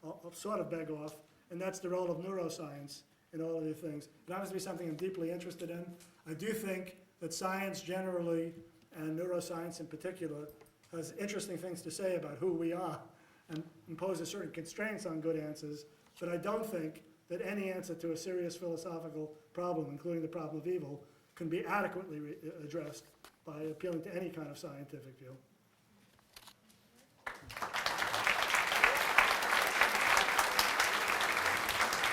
I'll sort of beg off, and that's the role of neuroscience in all of these things. It happens to be something I'm deeply interested in. I do think that science generally, and neuroscience in particular, has interesting things to say about who we are and imposes certain constraints on good answers, but I don't think that any answer to a serious philosophical problem, including the problem of evil, can be adequately addressed by appealing to any kind of scientific view.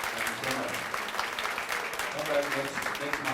Thank you so much. All right, let's take my